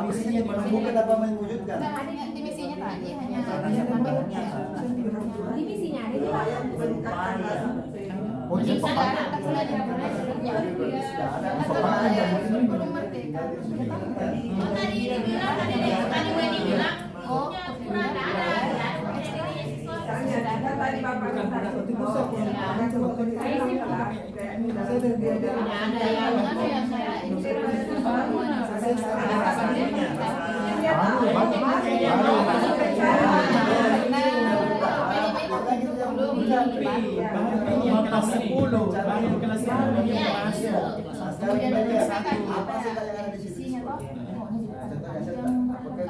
Misinya bukan apa mewujudkan. Di misinya tadi hanya di misinya ada di oh iya Pak tadi dibilang tadi Wendy bilang oh kurang ada Tadi Bapak ada yang yang kelas 10 bahkan kelas 10 yang masuk Apa saja yang ada di sini? Apakah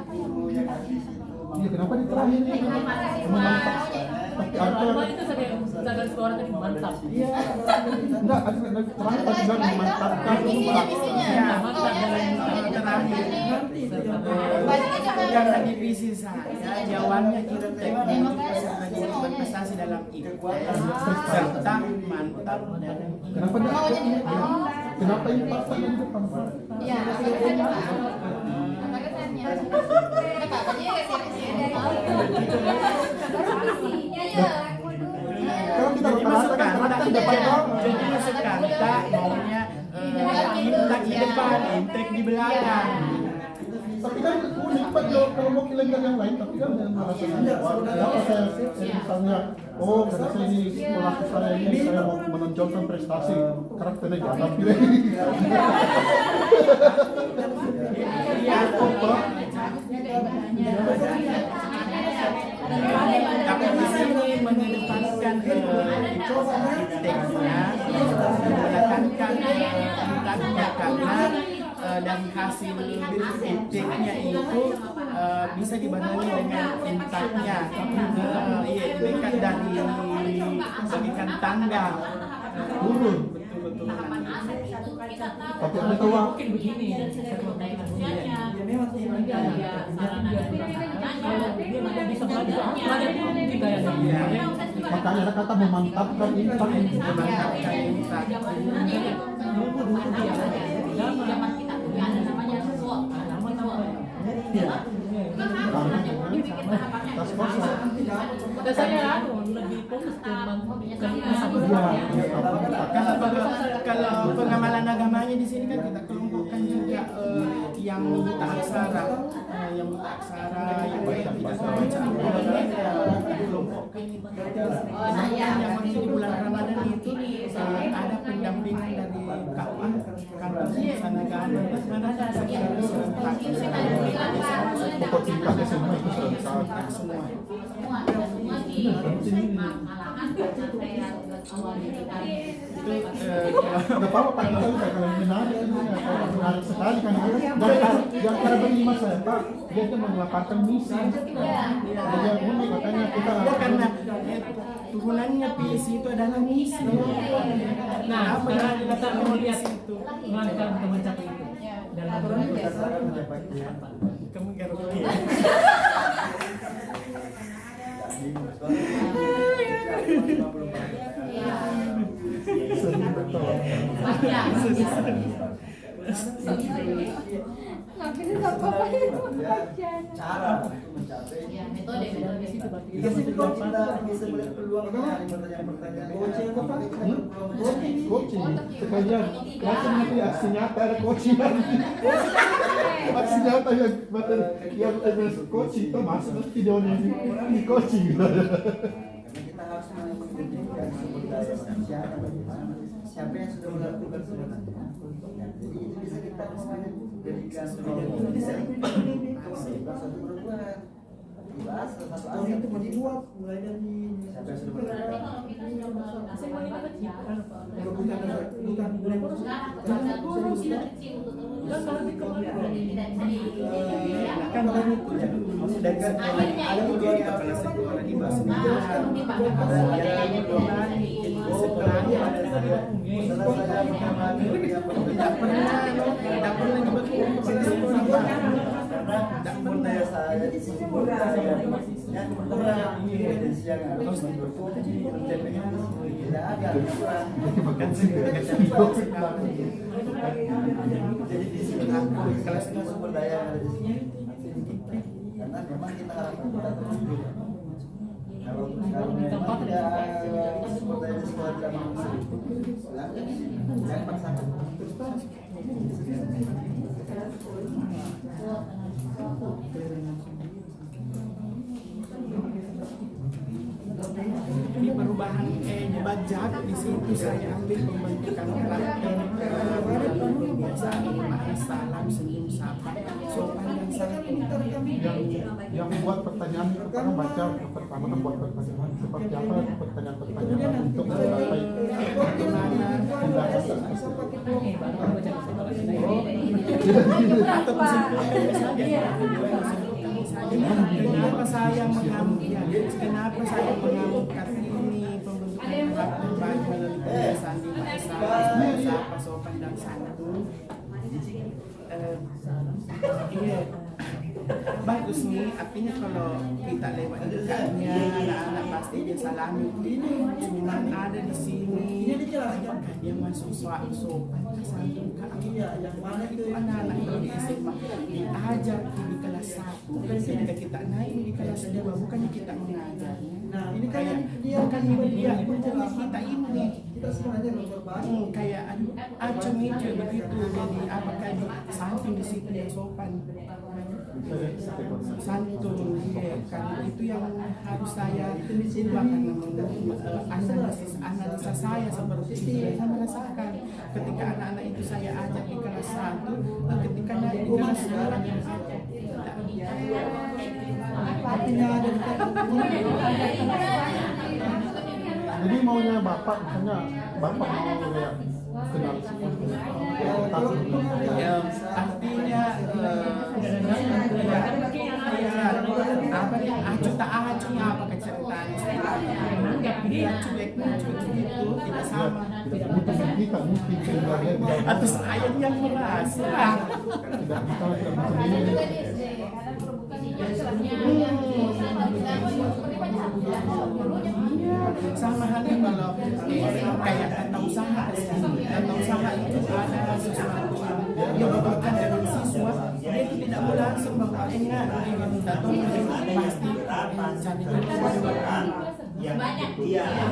guru yang ada di situ? iya kenapa di terakhir Kalau itu sadar sekolah tadi mantap. enggak ada terangkat juga memantapkan yang lagi visi saya jawabannya itu teknik lagi berprestasi dalam IPS serta mantap dalam kenapa ini fakta yang depan ya makanya Kalau kita rata-rata kan karakter depan doang. Jadi masuk kanta maunya intek di depan, intek di belakang. Tapi kan unik Pak kalau mau kilenggan yang lain, tapi kan dengan alasan kenapa saya misalnya, oh karena saya ini pelaku saya ini saya mau menonjolkan prestasi, karakternya jangan pilih. Iya, Pak. tapi di sini mengedepankan inteknya, menekankan inteknya karena dari hasil inteknya itu bisa dibarengi dengan intaknya, iya diberikan dari bagikan tangga turun betul-betul. Tapi ada tahu Mungkin begini, makanya ada kata memantapkan intak. Memantapkan intak. Zaman kita punya ada namanya SWOT. Tas kosong. saya lebih fokus ke Kalau pengamalan agamanya di sini kan kita kelompokkan juga yang buta aksara, yang tidak baca kelompokkan yang masih di bulan Ramadan itu ada pendampingan dari KUA kampus Sanagana, ada serentak Pokok tingkatnya semua itu serentak. semua. Nggak apa-apa Pak, kita udah kalau menarik sekali kan. Dan cara berlima saya Pak, dia itu mengelaparkan misi. Jadi yang unik makanya kita. Ya karena turunannya PIS itu adalah misi. Nah, sekarang kita mau lihat itu langkah untuk mencapai itu. Dan Kamu garuk Cara untuk mencapai metode kita bisa melihat peluang dari pertanyaan-pertanyaan Coaching, sekalian langsung nanti aksi nyata ada coaching aksi nyata yang coaching itu masuk nanti videonya ini coaching. kita harus menunjukkan sumber daya manusia siapa yang sudah melakukan sebenarnya. Jadi itu bisa kita berikan satu perubahan dibahas satu aspek itu dibuat mulai dari siapa yang sudah kan dari ada tujuan kepala sekolah di bahasa saya di sini yang pertama yang harus berfungsi tidak ada aturan. Jadi di sini kelas itu sumber daya yang ada di sini karena memang kita harapkan kita terwujud. Kalau memang tidak sumber daya di sekolah tidak mampu, silahkan di sini jangan paksakan. Ini perubahan bajak di situ saya ambil pembentukan karakter kebiasaan bahasa salam senyum sapa sopan dan santun. Yang buat pertanyaan pertama baca pertama kan buat pertanyaan seperti apa pertanyaan untuk mencapai Kenapa saya mengangkat ini pembentukan karakter baik melalui kebiasaan di bahasa sapa sopan dan santun. Iya, bagus nih. Artinya kalau kita lewat dekatnya, anak-anak pasti dia salami. Cuman ada di sini, apakah dia masuk sopan santun ke anak? Itu anak-anak kalau di SMA diajar di kelas 1. Ketika kita naik di kelas 2, bukannya kita mengajarnya, Nah, ini kayak dia kan dia kita ini kayak acung hijau begitu, jadi apakah santun di situ yang sopan, santun ya, karena itu yang harus saya ubah karena analisa saya seperti itu. Saya merasakan ketika anak-anak itu saya ajak di kelas 1, ketika naik di kelas 2 Jadi maunya bapak, misalnya bapak mau kayak kenal ya, artinya apa nih acu tak acunya apa ceritanya dia cuek itu tidak sama, tidak butuh pendidikan mungkin atau saya yang merasa tidak butuh ini. Sama halnya kalau kayak tata usaha itu ada sesuatu yang dibutuhkan dari siswa, dia itu tidak mau langsung bahwa ingat atau pasti cari yang banyak dia ada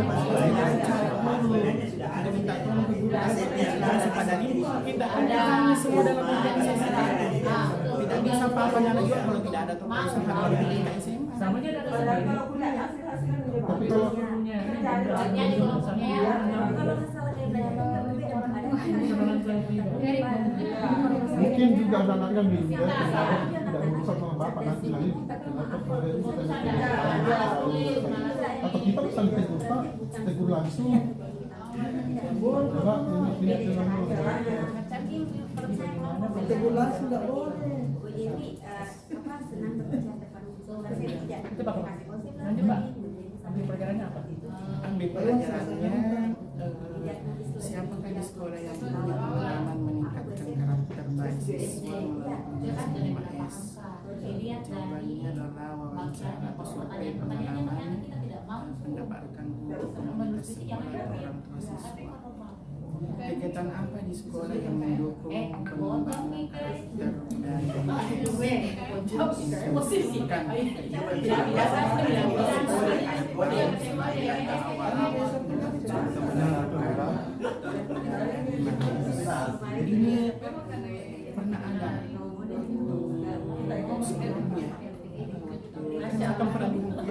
minta tolong ke guru pada ini kita ada semua dalam organisasi tidak bisa apa-apanya lagi kalau tidak ada tata usaha kalau kita SMA sama aja ada Tapi kalau mungkin juga anak-anaknya minder tidak berurusan sama bapak nanti lagi atau kita bisa tegur langsung tegur langsung nggak boleh. itu Pak. Lanjut Pak. Ambil pelajarannya apa? Ambil pelajarannya siapakah di sekolah yang punya pengalaman meningkatkan karakter baik siswa melalui MAS. Jawabannya adalah wawancara atau survei pengalaman mendapatkan guru komunitas sekolah orang tua siswa. Kegiatan apa di sekolah yang mendukung pengembangan karakter dan memposisikan ini pernah ada sebelumnya akan pernah dibuka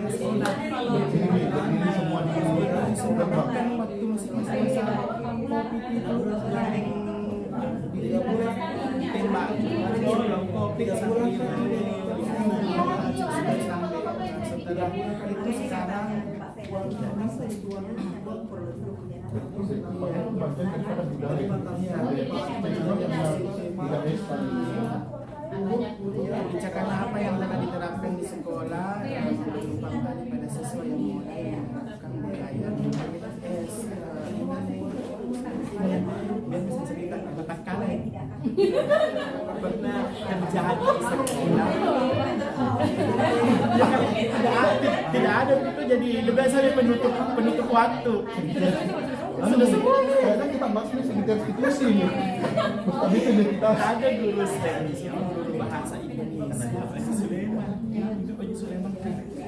sekolah bahkan waktu masa tembak kopi sambil setelah itu sekarang kebijakan apa yang telah diterapkan di sekolah yang menumpang pada siswa yang mulai menggunakan budaya biar bisa cerita tentang kalian pernah terjadi di sekolah tidak ada itu jadi lebih saya penutup waktu sudah semua kayaknya kita bahas ini sekitar institusi nih tapi kita ada guru teknis guru bahasa Indonesia Pak Sulaiman itu Pak Sulaiman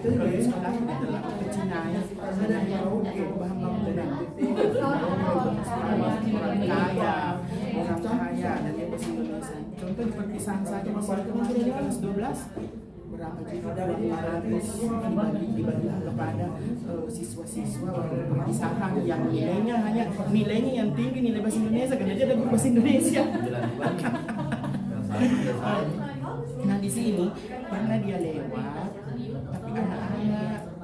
kalau di sekolah kita telah kecinanya bahan bangunan orang kaya dan dia bahasa Indonesia contoh di perpisahan saja masih kemarin di kelas 12 berapa juta harus dibagi kepada siswa-siswa waktu perpisahan yang nilainya yang tinggi nilai bahasa Indonesia karena dia ada guru bahasa Indonesia. Nah di sini karena dia lewat tapi anak-anak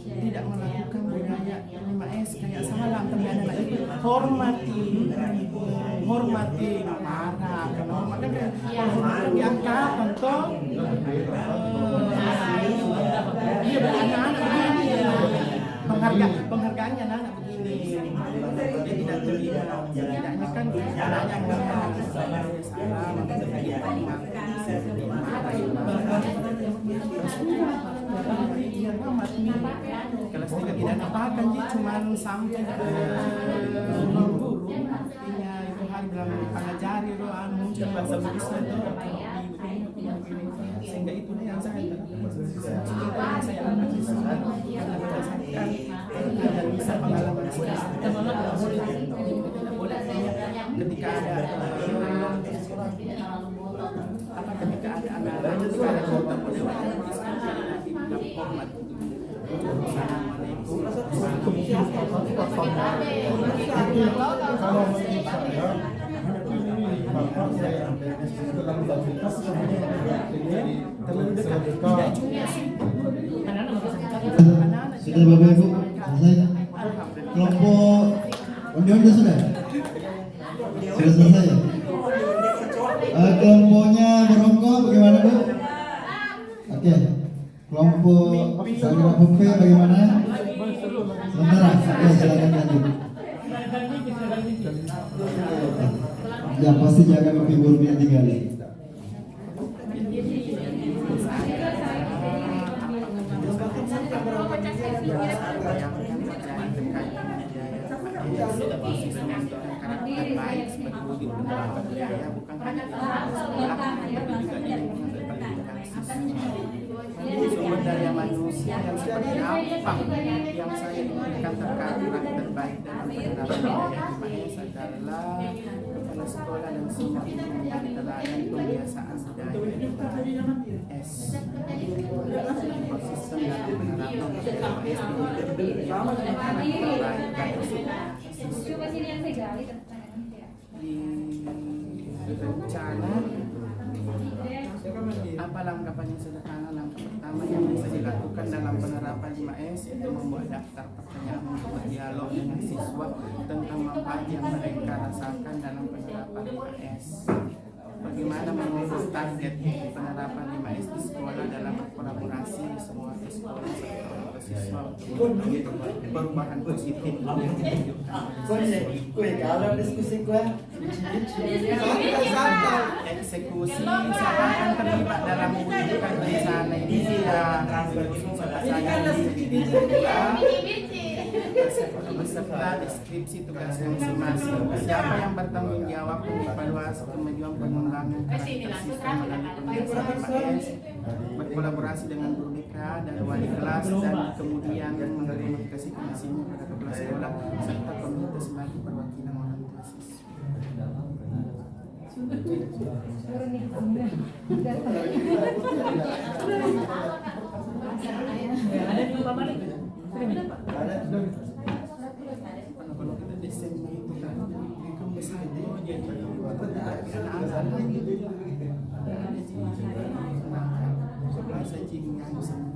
tidak melakukan budaya 5S kayak salam tapi anak-anak itu hormati marah karena hormatnya kan diangkat toh iya anak-anak begini penghargaannya anak begini dia tidak terima tidaknya kan anaknya salam iya amat nih kelas 3 tidak apa-apa sih cuman sampai ke ruang guru artinya itu hari bilang pengajari ruang mungkin bahasa Inggris itu ini, sehingga itu yang saya ambil di sini karena berdasarkan analisa pengalaman saya. Tidak boleh ketika ada ketika ada anggaran, ketika ada kota boleh nanti dalam format. Assalamualaikum. Kalau menurut saya, bapak saya dalam fasilitas Terlalu dekat. Tidak juga sih. Sudah Bapak Ibu selesai? Kelompok onde-onde sudah? Sudah selesai ya? Kelompoknya berongkok bagaimana Bu? Oke. Kelompok Sagra Pupe bagaimana? Sementara. Oke, silakan lanjut. Ya pasti jaga mimpi buruknya tinggal. Sumber daya manusia yang seperti apa yang saya inginkan terkait terbaik dalam penerapan IPS adalah kepala sekolah dan semua menjadi teladan pembiasaan budaya S. Sistem dalam penerapan IPS yang terbaik di rencana. Apa langkah-langkah sederhana? Langkah pertama yang bisa dilakukan dalam penerapan 5S itu membuat daftar pertanyaan untuk berdialog dengan siswa tentang manfaat yang mereka rasakan dalam penerapan 5S. Bagaimana menurut target penerapan 5S di sekolah dalam kolaborasi di semua sekolah serta untuk siswa untuk perubahan positif yang ditunjukkan. Kalau diskusi gue Eksekusi siapa akan terlibat dalam mewujudkan rencana ini beserta deskripsi tugasnya masing-masing. Siapa yang bertanggung jawab mengevaluasi kemajuan pengembangan karakter siswa melalui pembiasaan IPS, berkolaborasi dengan guru BK dan wali kelas, dan kemudian mengkomunikasikan hasilnya pada kepala sekolah serta komite sebagai perwakilan orang tua siswa. Kalau kita desainnya itu kan kamu saja jadi anak-anak bahasa Cina sama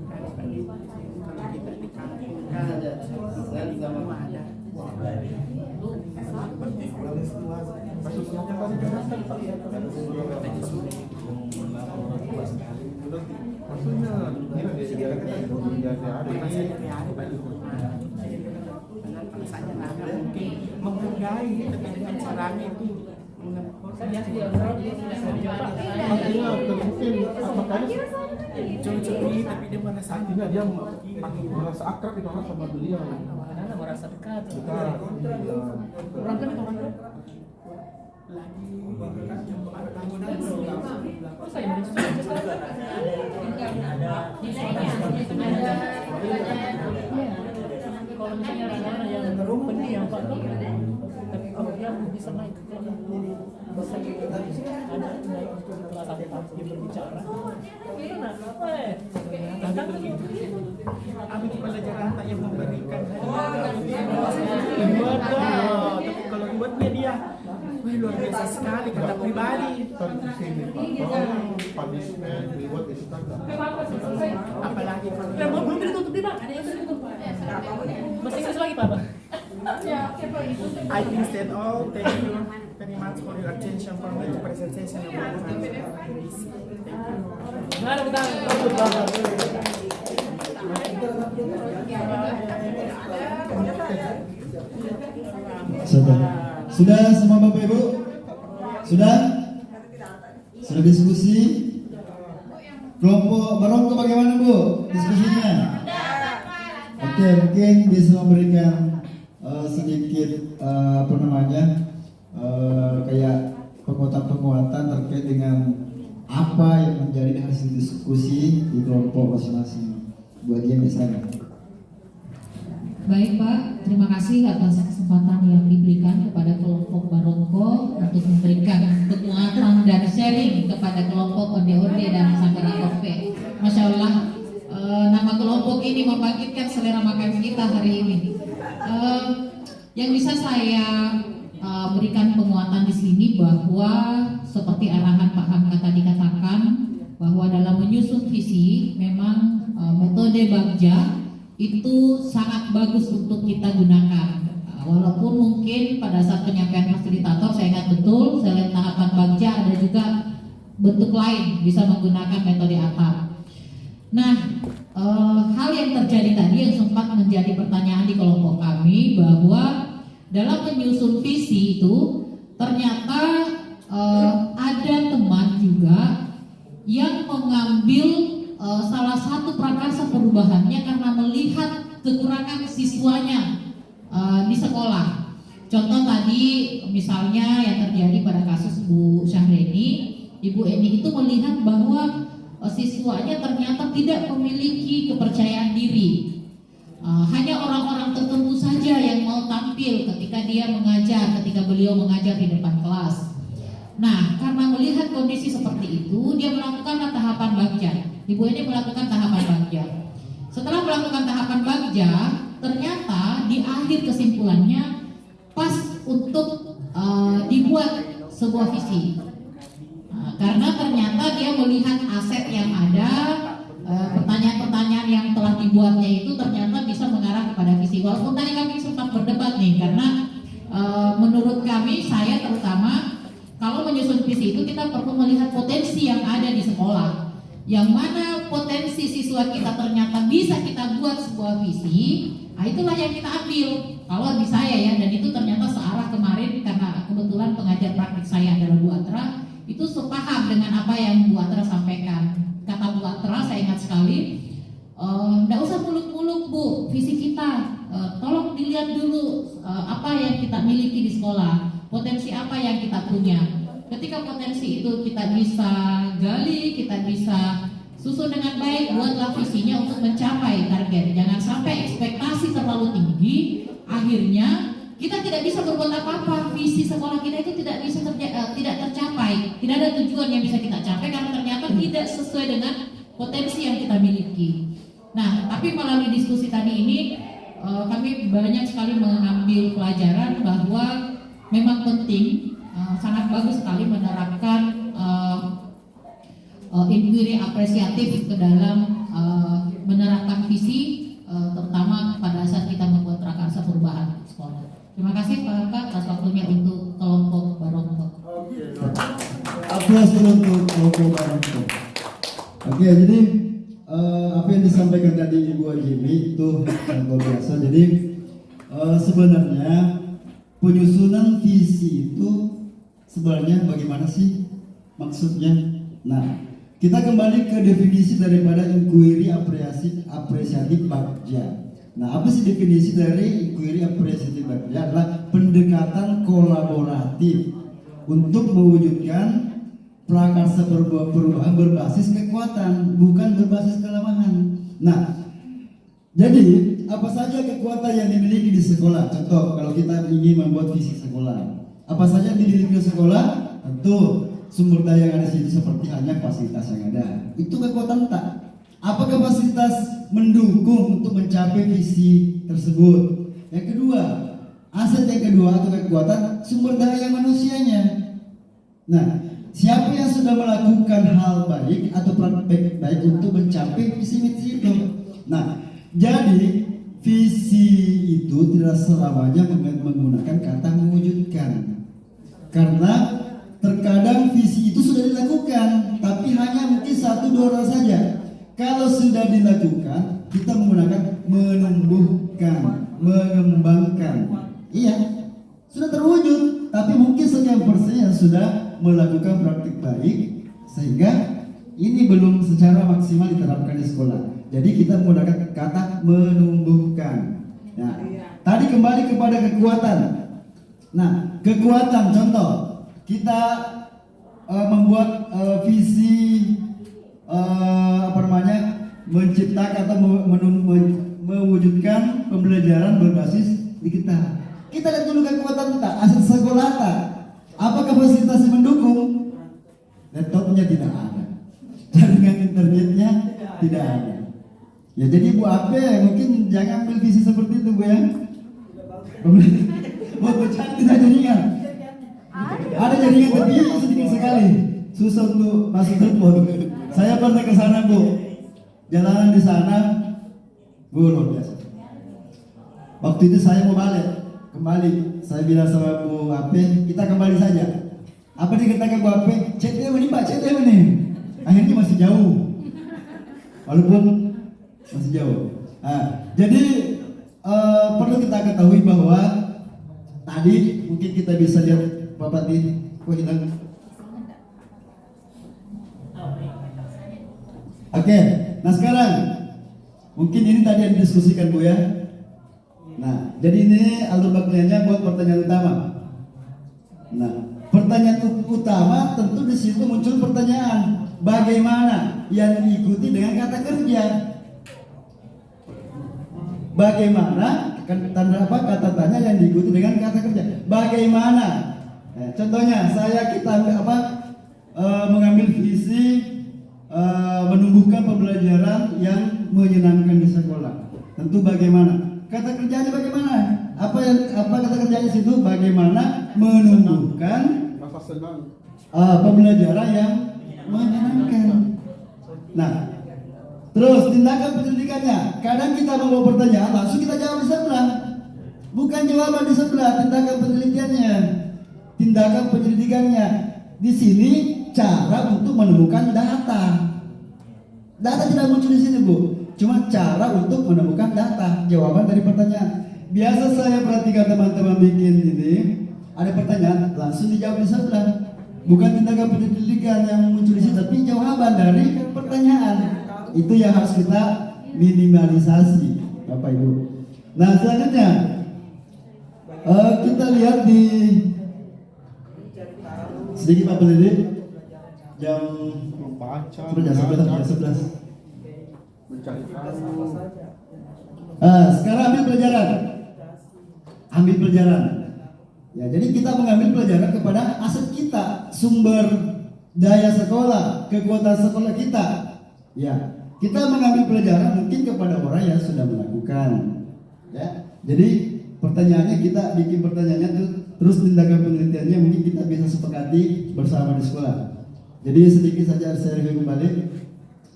kalau kita di kampung kan di rumah ada maksudnya ini rasanya ada mungkin menghargai tapi dengan caranya itu curi-curi tapi dia merasa artinya dia merasa akrab itu orang sama beliau, Anak-anak merasa dekat. orang kan Kalau misalnya anak-anak yang pendiam Pak, tapi kalau dia bisa naik ke kelas bisa ada naik untuk kelas dia berbicara. Abi pelajaran tak yang memberikan tapi kalau buatnya dia wah luar biasa sekali kata pribadi. punishment reward itu kan Apalagi Belum ditutup nih Pak, ada yang ditutup. Bahasa Inggris lagi Pak. I think that all. Thank you very much for your attention for the presentation of my Thank you. Nah, bentar. Bagus banget. Sudah semua Bapak Ibu? Sudah? Sudah diskusi? Kelompok berongkok bagaimana Bu diskusinya? Oke, mungkin bisa memberikan sedikit kayak penguatan-penguatan terkait dengan apa yang menjadi hasil diskusi di kelompok masing-masing. Buat dia misalnya. Baik Pak, terima kasih atas kesempatan yang diberikan kepada kelompok Barongko untuk memberikan penguatan dan sharing kepada kelompok Onde-Onde dan Sanggar Orpe. Masya Allah, nama kelompok ini membangkitkan selera makan kita hari ini. Yang bisa saya berikan penguatan di sini bahwa seperti arahan Pak Hamka tadi katakan bahwa dalam menyusun visi memang metode Bagja itu sangat bagus untuk kita gunakan. Walaupun mungkin pada saat penyampaian fasilitator saya ingat betul selain tahapan Bagja ada juga bentuk lain bisa menggunakan metode ATAP. Nah, hal yang terjadi tadi yang sempat menjadi pertanyaan di kelompok kami bahwa dalam menyusun visi itu ternyata ada teman juga yang mengambil salah satu prakarsa perubahannya karena melihat kekurangan siswanya di sekolah. Contoh tadi misalnya yang terjadi pada kasus Bu Syahreni, Ibu Eni itu melihat bahwa siswanya ternyata tidak memiliki kepercayaan diri. Hanya orang-orang tertentu saja yang mau tampil ketika dia mengajar, ketika beliau mengajar di depan kelas. Nah, karena melihat kondisi seperti itu, dia melakukan tahapan Bagja. Ibu ini melakukan tahapan Bagja. Setelah melakukan tahapan Bagja, ternyata di akhir kesimpulannya pas untuk dibuat sebuah visi. Karena ternyata dia melihat aset yang ada, pertanyaan-pertanyaan yang telah dibuatnya itu ternyata bisa mengarah kepada visi. Walaupun tadi kami sempat berdebat nih, karena menurut kami, saya terutama, kalau menyusun visi itu kita perlu melihat potensi yang ada di sekolah. Yang mana potensi siswa kita ternyata bisa kita buat sebuah visi, nah itulah yang kita ambil. Kalau di saya ya, dan itu ternyata searah kemarin karena kebetulan pengajar praktik saya adalah Bu Atra, itu sepaham dengan apa yang Bu Atra sampaikan. Kata Bu Atra, saya ingat sekali, nggak usah muluk-muluk Bu, visi kita, tolong dilihat dulu apa yang kita miliki di sekolah, potensi apa yang kita punya. Ketika potensi itu kita bisa gali, kita bisa susun dengan baik, buatlah visinya untuk mencapai target. Jangan sampai ekspektasi terlalu tinggi, akhirnya kita tidak bisa berbuat apa-apa. Visi sekolah kita itu tidak bisa tidak tercapai, tidak ada tujuan yang bisa kita capai karena ternyata tidak sesuai dengan potensi yang kita miliki. Nah, tapi melalui diskusi tadi ini kami banyak sekali mengambil pelajaran bahwa memang penting, sangat bagus sekali menerapkan inquiry apresiatif ke dalam menerapkan visi, terutama pada saat kita membuat prakarsa perubahan sekolah. Terima kasih Pak atas waktunya untuk kelompok Barongko. Aplaus dulu untuk kelompok Barongko. Oke, jadi apa yang disampaikan tadi Ibu Jimmy itu luar biasa. Jadi sebenarnya penyusunan visi itu sebenarnya bagaimana sih maksudnya? Nah, kita kembali ke definisi daripada inquiry apresiatif Bagja. Nah, apa sih definisi dari inquiry apresiatif Bagja? Adalah pendekatan kolaboratif untuk mewujudkan prakarsa perubahan berbasis kekuatan, bukan berbasis kelemahan. Nah, jadi apa saja kekuatan yang dimiliki di sekolah? Contoh, kalau kita ingin membuat visi sekolah, apa saja yang dimiliki di sekolah? Tentu sumber daya yang ada di situ seperti hanya fasilitas yang ada. Itu kekuatan tak? Apakah fasilitas mendukung untuk mencapai visi tersebut? Yang kedua, aset yang kedua atau kekuatan sumber daya manusianya. Nah, siapa yang sudah melakukan hal baik atau praktek baik untuk mencapai visi-visi itu? Nah, jadi visi itu tidak selamanya menggunakan kata mewujudkan. Karena terkadang visi itu sudah dilakukan, tapi hanya mungkin 1-2 orang saja. Kalau sudah dilakukan, kita menggunakan menumbuhkan, mengembangkan. Iya, sudah terwujud, tapi mungkin sekian persen yang sudah melakukan praktik baik, sehingga ini belum secara maksimal diterapkan di sekolah. Jadi kita menggunakan kata menumbuhkan. Nah, tadi kembali kepada kekuatan. Nah, kekuatan contoh. kita membuat visi menciptakan atau mewujudkan pembelajaran berbasis digital. Kita lihat dulu kekuatan kita, aset sekolah kita. Apakah fasilitas mendukung? Laptopnya tidak ada, jaringan internetnya tidak ada. Ya jadi Bu Ape mungkin jangan ambil visi seperti itu Bu ya. Buat bercanda tidak jaringan. Ada jaringan tapi sedikit sekali, susah untuk masuk telepon. Saya pernah ke sana Bu, jalanan di sana Bu luar biasa. Waktu itu saya mau kembali, saya bilang sama Bu Ape, kita kembali saja. Apa dikatakan Bu Ape? CTM ini Pak, CTM ini. Akhirnya masih jauh, walaupun masih jauh. Jadi perlu kita ketahui bahwa tadi mungkin kita bisa lihat Bapak di hilang. Oke, nah sekarang mungkin ini tadi yang didiskusikan Bu ya. Nah, jadi ini alur bakunya buat pertanyaan utama. Nah, pertanyaan utama tentu di situ muncul pertanyaan, bagaimana yang diikuti dengan kata kerja? Bagaimana tanda apa kata tanya yang diikuti dengan kata kerja? Bagaimana? Contohnya kita mengambil visi menumbuhkan pembelajaran yang menyenangkan di sekolah. Tentu bagaimana? Kata kerjanya bagaimana? Apa kata kerjanya situ? Bagaimana menumbuhkan pembelajaran yang menyenangkan. Nah, terus tindakan pendidikannya. Kadang kita membawa pertanyaan langsung kita jawab di sebelah. Bukan jawaban di sebelah, tindakan penelitiannya. Tindakan penyelidikannya. Di sini cara untuk menemukan data. Data tidak muncul di sini Bu, cuma cara untuk menemukan data, jawaban dari pertanyaan. Biasa saya perhatikan teman-teman bikin ini, ada pertanyaan langsung dijawab di sebelah. Bukan tindakan pendidikan yang muncul di sini, tapi jawaban dari pertanyaan. Itu yang harus kita minimalisasi, Bapak Ibu. Nah selanjutnya kita lihat di sedikit Pak Pendidik jam 11. Sekarang ambil pelajaran. Ya, jadi kita mengambil pelajaran kepada aset kita, sumber daya sekolah, kekuatan sekolah kita. Ya, kita mengambil pelajaran mungkin kepada orang yang sudah melakukan. Ya, jadi pertanyaannya kita bikin pertanyaannya terus tindakan penelitiannya mungkin kita bisa sepakati bersama di sekolah. Jadi sedikit saja saya review kembali.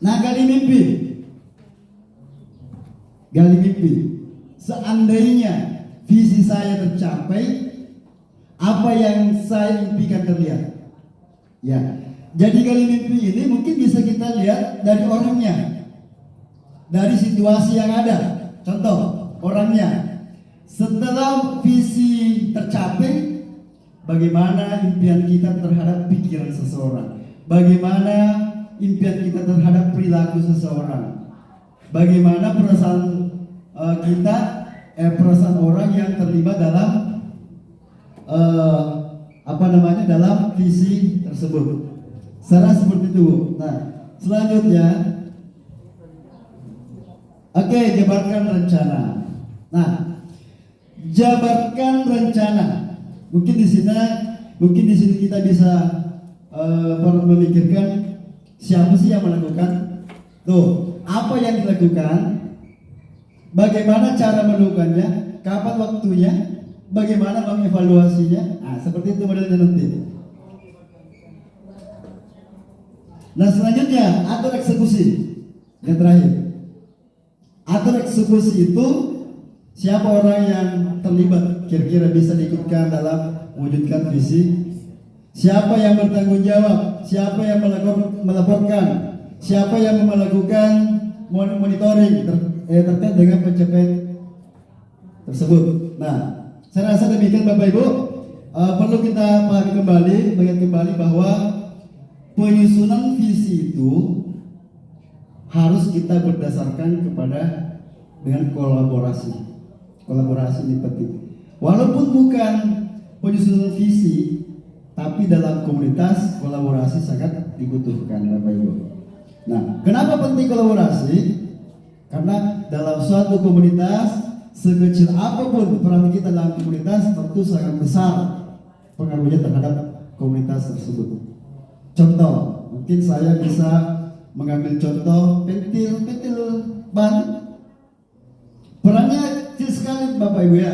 Nah, gali mimpi. Seandainya visi saya tercapai, apa yang saya impikan terlihat. Ya, jadi gali mimpi ini mungkin bisa kita lihat dari orangnya, dari situasi yang ada. Contoh, orangnya. Setelah visi tercapai, bagaimana impian kita terhadap pikiran seseorang? Bagaimana impian kita terhadap perilaku seseorang? Bagaimana perasaan perasaan orang yang terlibat dalam dalam visi tersebut. Secara seperti itu. Nah, selanjutnya, jabarkan rencana. Nah, jabarkan rencana. Mungkin di sini kita bisa memikirkan siapa sih yang melakukan. Tuh, apa yang dilakukan? Bagaimana cara melakukannya? Kapan waktunya? Bagaimana mengevaluasinya? Nah, seperti itu modelnya nanti. Nah, selanjutnya atur eksekusi. Yang terakhir, atur eksekusi itu siapa orang yang terlibat, kira-kira bisa diikutkan dalam mewujudkan visi. Siapa yang bertanggung jawab? Siapa yang melaporkan? Siapa yang melakukan monitoring terkait dengan pencapaian tersebut. Nah, saya rasa demikian Bapak Ibu. Perlu kita pahami kembali bahwa penyusunan visi itu harus kita berdasarkan dengan kolaborasi. Kolaborasi ini penting. Walaupun bukan penyusunan visi, tapi dalam komunitas kolaborasi sangat dibutuhkan Bapak Ibu. Nah, kenapa penting kolaborasi? Karena dalam suatu komunitas, sekecil apapun peran kita dalam komunitas tentu sangat besar pengaruhnya terhadap komunitas tersebut. Contoh, mungkin saya bisa mengambil contoh pentil ban. Perannya kecil sekali Bapak Ibu ya,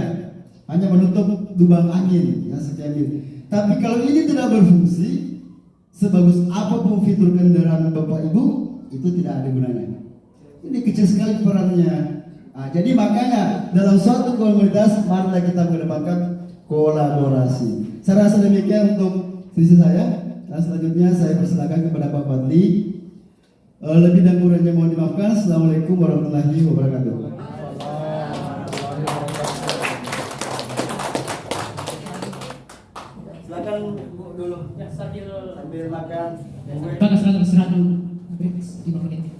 hanya menutup lubang angin yang sekian ini. Tapi kalau ini tidak berfungsi, sebagus apapun fitur kendaraan Bapak Ibu, itu tidak ada gunanya. Ini kecil sekali perannya. Nah, jadi makanya dalam suatu komunitas marilah kita mengedepankan kolaborasi. Saya rasa demikian untuk sisi saya. Nah, selanjutnya saya persilakan kepada Pak Patli. Lebih dan kurangnya mohon dimaafkan. Assalamualaikum warahmatullahi wabarakatuh. Silakan Bu dulu. Ya, Sambil makan. Pak istirahat dulu. 5 menit.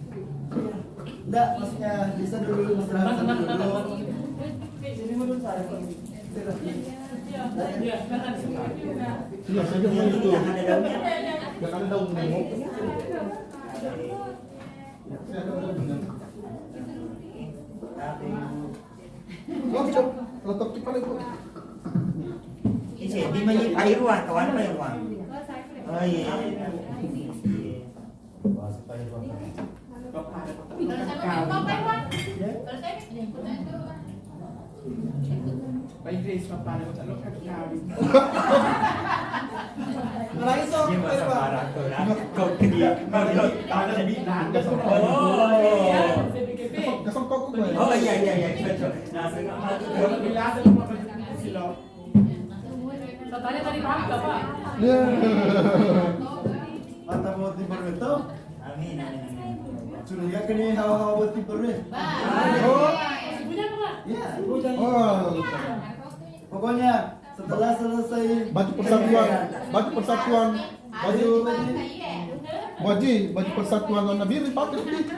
Enggak, maksudnya bisa dulu istirahat dulu. Sini dulu saya. Iya, kan Iya, saya juga itu. Ada daunnya. Yang ada daun nemo. Oh, bisa letak di paling itu. Ini di mana air ruang, kawan apa yang ruang? Oh iya. Pak Idris, Bapak ada macam lokal kali. Lagi sok, Dia masa marah tu lah. Kau dia, kau dia. Ada lebih dah. Kasong kok gue. Oh iya, cocok. Nah, Kalau bila ada rumah silo. Saya tanya tadi paham nggak Pak? Mantap mau timur itu. Amin. Sudah ya kini hawa-hawa buat timur nih. Oh, Punya Pak? Iya. oh. Pokoknya setelah selesai Baju persatuan, baju persatuan warna biru pakai nih.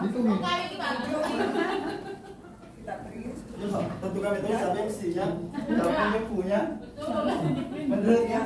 Itu nih. tentu kami tulis ada MC-nya, kalau punya, menurutnya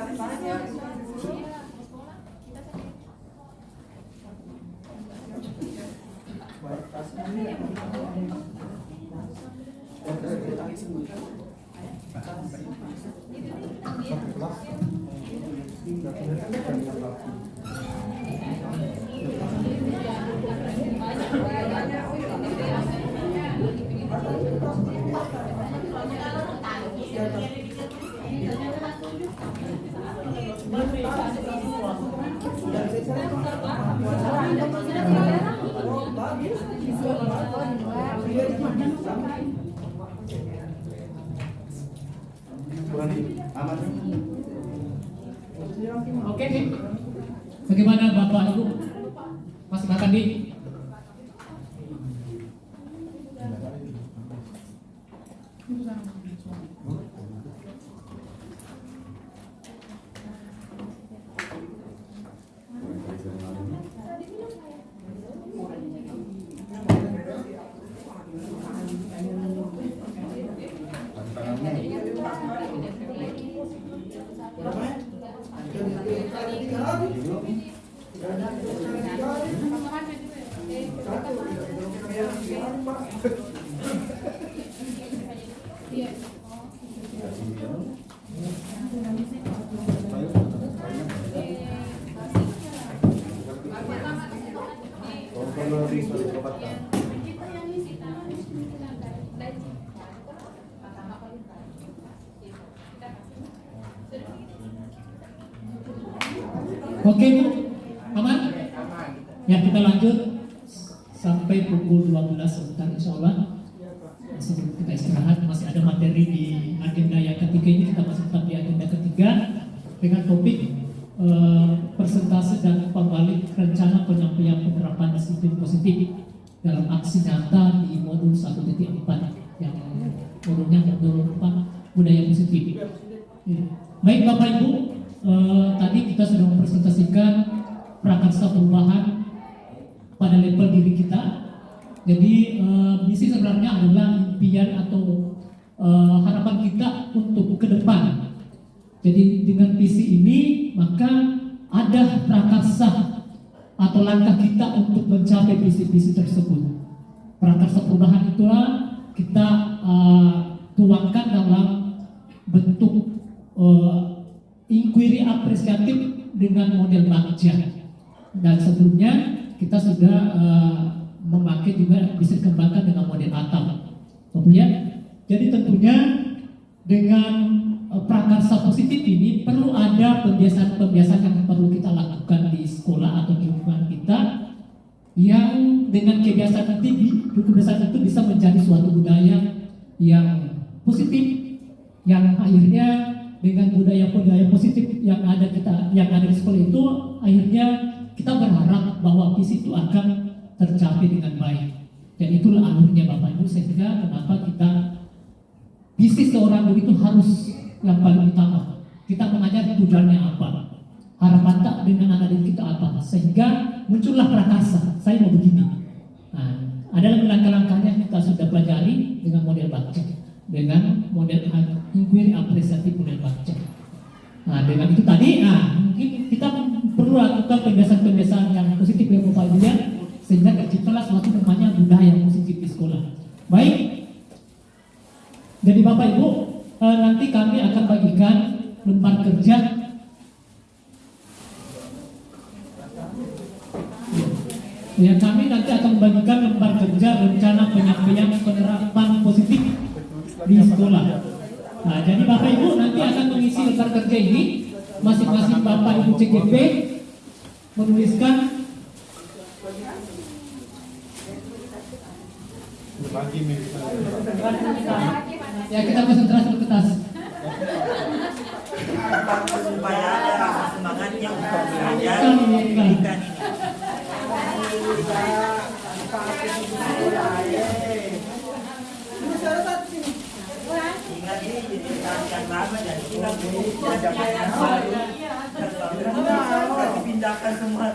Oke nih. Bagaimana Bapak Ibu? Masih makan di? Oke Bu, aman? Ya kita lanjut sampai pukul 12 sebentar insya Allah. Sebelum kita istirahat masih ada materi di agenda yang ketiga ini, kita masih tetap di agenda ketiga dengan topik persentase dan pembalik rencana penyampaian penerapan disiplin positif dalam aksi nyata di modul 1.4 yang modulnya modul 4 budaya positif. Baik Bapak Ibu, tadi kita sudah mempresentasikan prakarsa perubahan pada level diri kita. Jadi misi sebenarnya adalah impian atau harapan kita untuk ke depan. Jadi dengan visi prakarsa atau langkah kita untuk mencapai visi-visi tersebut. Prakarsa perubahan itulah kita tuangkan dalam bentuk inquiry apresiatif dengan model Bagja. Dan sebelumnya kita sudah memakai juga bisa dikembangkan dengan model ATAM. Kemudian, jadi tentunya dengan prakarsa positif ini perlu ada pembiasaan-pembiasaan yang perlu kita lakukan di sekolah atau di lingkungan kita, yang dengan kebiasaan itu bisa menjadi suatu budaya yang positif, yang akhirnya dengan budaya positif yang ada di sekolah itu, akhirnya kita berharap bahwa visi itu akan tercapai dengan baik. Dan itulah alurnya Bapak Ibu, sehingga kenapa kita visi seorang guru itu harus yang paling utama. Kita mengajar tujuannya apa, harapan tak dengan anak didik kita apa, sehingga muncullah prakarsa. Saya mau begini. Nah, adalah langkah-langkahnya kita sudah pelajari dengan model Bagja, dengan model inquiry apresiatif model Bagja. Nah, dengan itu tadi, mungkin kita perlu lakukan pembiasaan-pembiasaan yang positif ya Bapak Ibu ya, sehingga terciptalah suatu namanya budaya yang positif di sekolah. Baik. Jadi Bapak Ibu, nanti kami akan bagikan lembar kerja. Ya, kami nanti akan membagikan lembar kerja rencana penyampaian penerapan positif di sekolah. Nah, jadi Bapak Ibu nanti akan mengisi lembar kerja ini, masing-masing Bapak Ibu CGP menuliskan ya, kita konsentrasi ke kertas. Supaya ada rasa semangatnya untuk belajar pendidikan ini. Ingat ini jadi yang lama, jadi kita ada banyak baru. Kita dipindahkan semua.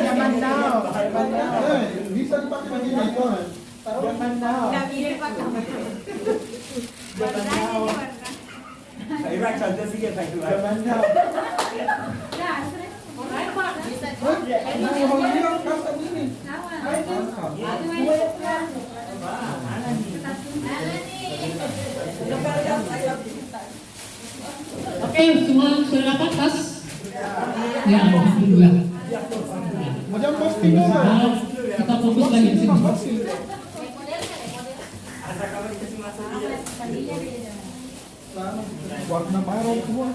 Zaman now. Bisa dipakai begini kan? Zaman now. Saya contoh sih kayak gitu. Zaman now. Oke, semua sudah dapat tas? Ya, alhamdulillah. Macam posting dulu. Kita fokus lagi di sini. Warna marun semua.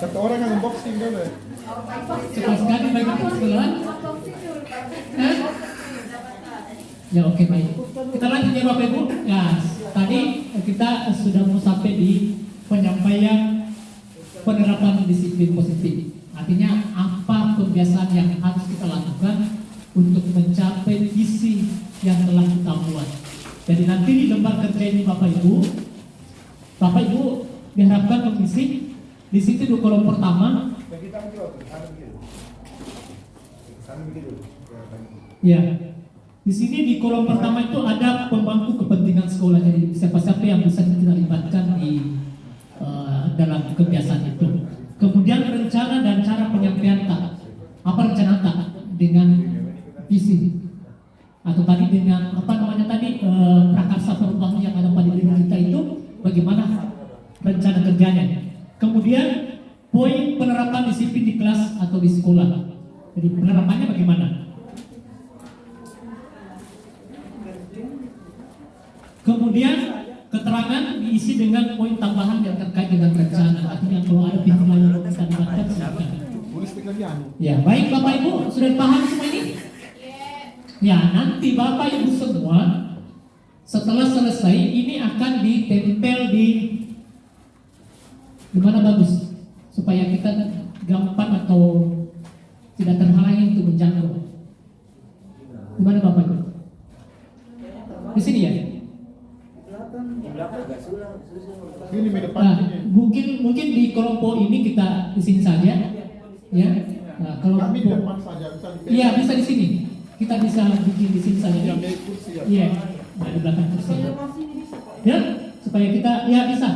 Satu orang yang unboxing dulu. Cepat sekali baik kesimpulan. Ya, oke, baik. Kita lanjut ya Bapak Ibu. Ya, tadi kita sudah mau sampai di penyampaian penerapan disiplin positif. Artinya apa kebiasaan yang harus kita lakukan untuk mencapai visi yang telah kita buat. Jadi nanti di lembar kerja ini Bapak Ibu diharapkan mengisi di situ di kolom pertama. Ya, di sini di kolom pertama itu ada pemangku kepentingan sekolah. Jadi siapa-siapa yang bisa kita libatkan di dalam kebiasaan itu. Kemudian rencana dan cara penyampaian tak. Apa rencana tak dengan visi? Atau tadi dengan apa namanya tadi prakarsa perubahan yang ada pada diri kita itu bagaimana rencana kerjanya? Kemudian poin penerapan disiplin di kelas atau di sekolah. Jadi penerapannya bagaimana? Kemudian keterangan diisi dengan poin tambahan yang terkait dengan rencana. Artinya kalau ada pihak lain yang bisa dilibatkan, silakan. Ya, baik Bapak Ibu, sudah paham semua ini? Ya, nanti Bapak Ibu semua setelah selesai ini akan ditempel di mana bagus supaya kita gampang atau tidak terhalangi untuk menjangkau. Di mana Bapak Ibu? Di sini ya. Nah, mungkin di kelompok ini kita di sini saja, ya. Nah, kalau iya bisa di sini. Kita bisa bikin di sini saja. Iya, Nah, di belakang kursi. Ya, supaya kita ya bisa.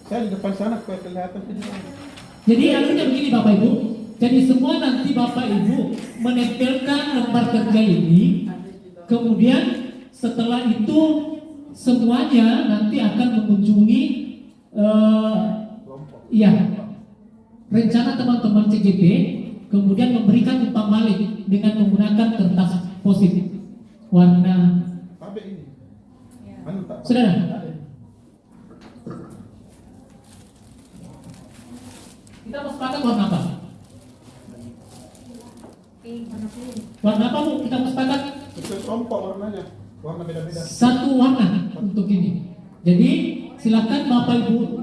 Saya di depan sana supaya kelihatan. Jadi artinya begini Bapak Ibu. Jadi semua nanti Bapak Ibu menempelkan lembar kerja ini. Kemudian setelah itu semuanya nanti akan mengunjungi rencana teman-teman CGP, kemudian memberikan umpan balik dengan menggunakan kertas posit warna. Saudara, kita mau sepakat warna apa? Warna apa Bu? Kita mau sepakat? Sesuai kelompok warnanya, warna beda-beda. Satu warna untuk ini. Jadi silakan Bapak Ibu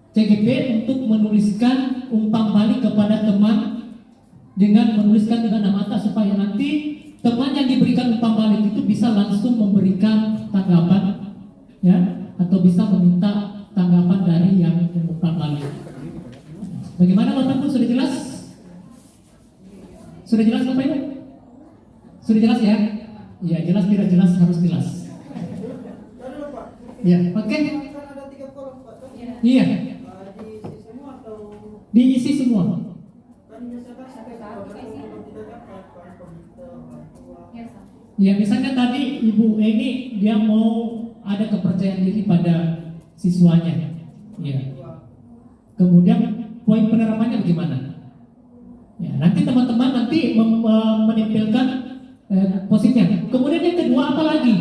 CGP untuk menuliskan umpan balik kepada teman dengan menuliskan dengan nama atas supaya nanti teman yang diberikan umpan balik itu bisa langsung memberikan tanggapan, ya, atau bisa meminta tanggapan dari yang umpan balik. Bagaimana Bapak Ibu, sudah jelas? Sudah jelas Bapak Ibu? Sudah jelas ya? Ya, jelas tidak jelas harus jelas. Ya, oke. Iya. Diisi semua. Ya, misalnya tadi Ibu Eni dia mau ada kepercayaan diri pada siswanya. Ya. Kemudian poin penerapannya bagaimana? Ya, nanti teman-teman nanti menempelkan posisinya. Kemudian yang kedua apa lagi?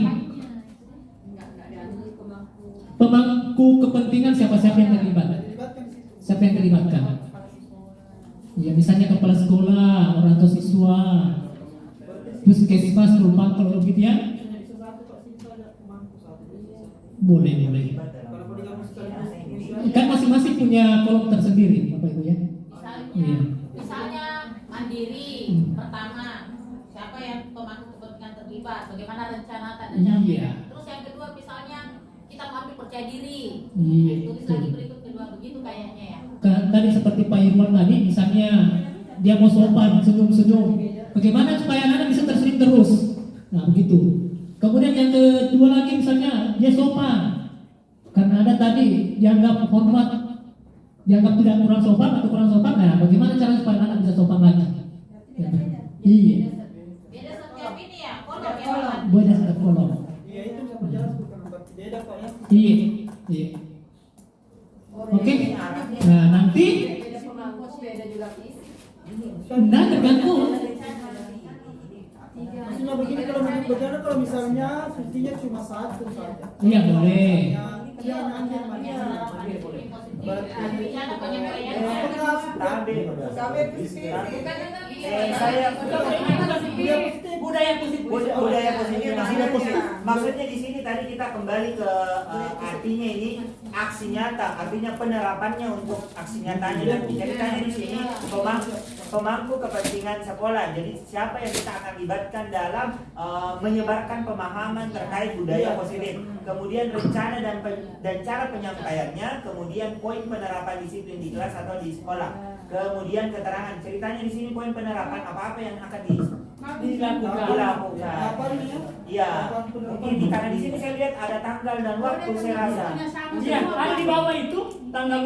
Pemangku kepentingan siapa-siapa yang terlibat? Siapa yang terlibatkan? Ya, misalnya kepala sekolah, orang tua siswa, puskesmas, rumah kalau gitu ya. Boleh. Kan masing-masing punya kolom tersendiri, Bapak Ibu ya. Misalnya mandiri pertama, siapa yang pemangku kepentingan terlibat, bagaimana rencana dan Iya. Terus yang kedua misalnya kita mau ambil percaya diri. Iya. Tulis lagi berikut kedua begitu kayaknya ya. Tadi seperti Pak Irwan tadi, misalnya dia mau sopan, senyum-senyum. Bagaimana supaya anak bisa tersenyum terus? Nah begitu. Kemudian yang kedua lagi misalnya dia sopan, karena ada tadi dianggap hormat, dianggap tidak kurang sopan atau kurang sopan. Nah bagaimana cara supaya anak bisa sopan lagi? Ya, iya. Beda setiap ini ya, kolom ya. Beda setiap kolom. Iya. Oke. Nah nanti nah tergantung. Maksudnya begini, kalau bagaimana kalau misalnya cutinya cuma satu saja? Iya boleh. Dia hanya ambil budaya positif. Maksudnya di sini tadi kita kembali ke artinya ini aksi nyata, artinya penerapannya untuk aksi nyatanya nanti. Jadi tadi di sini pemangku kepentingan sekolah. Jadi siapa yang kita akan libatkan dalam menyebarkan pemahaman terkait budaya positif. Kemudian rencana dan cara penyampaiannya, kemudian poin penerapan disiplin di kelas atau di sekolah. Kemudian keterangan ceritanya di sini poin penerapan apa-apa yang akan dilakukan. Iya. Mungkin karena di sini saya lihat ada tanggal dan waktu saya rasa. Iya, ada di bawah itu tanggal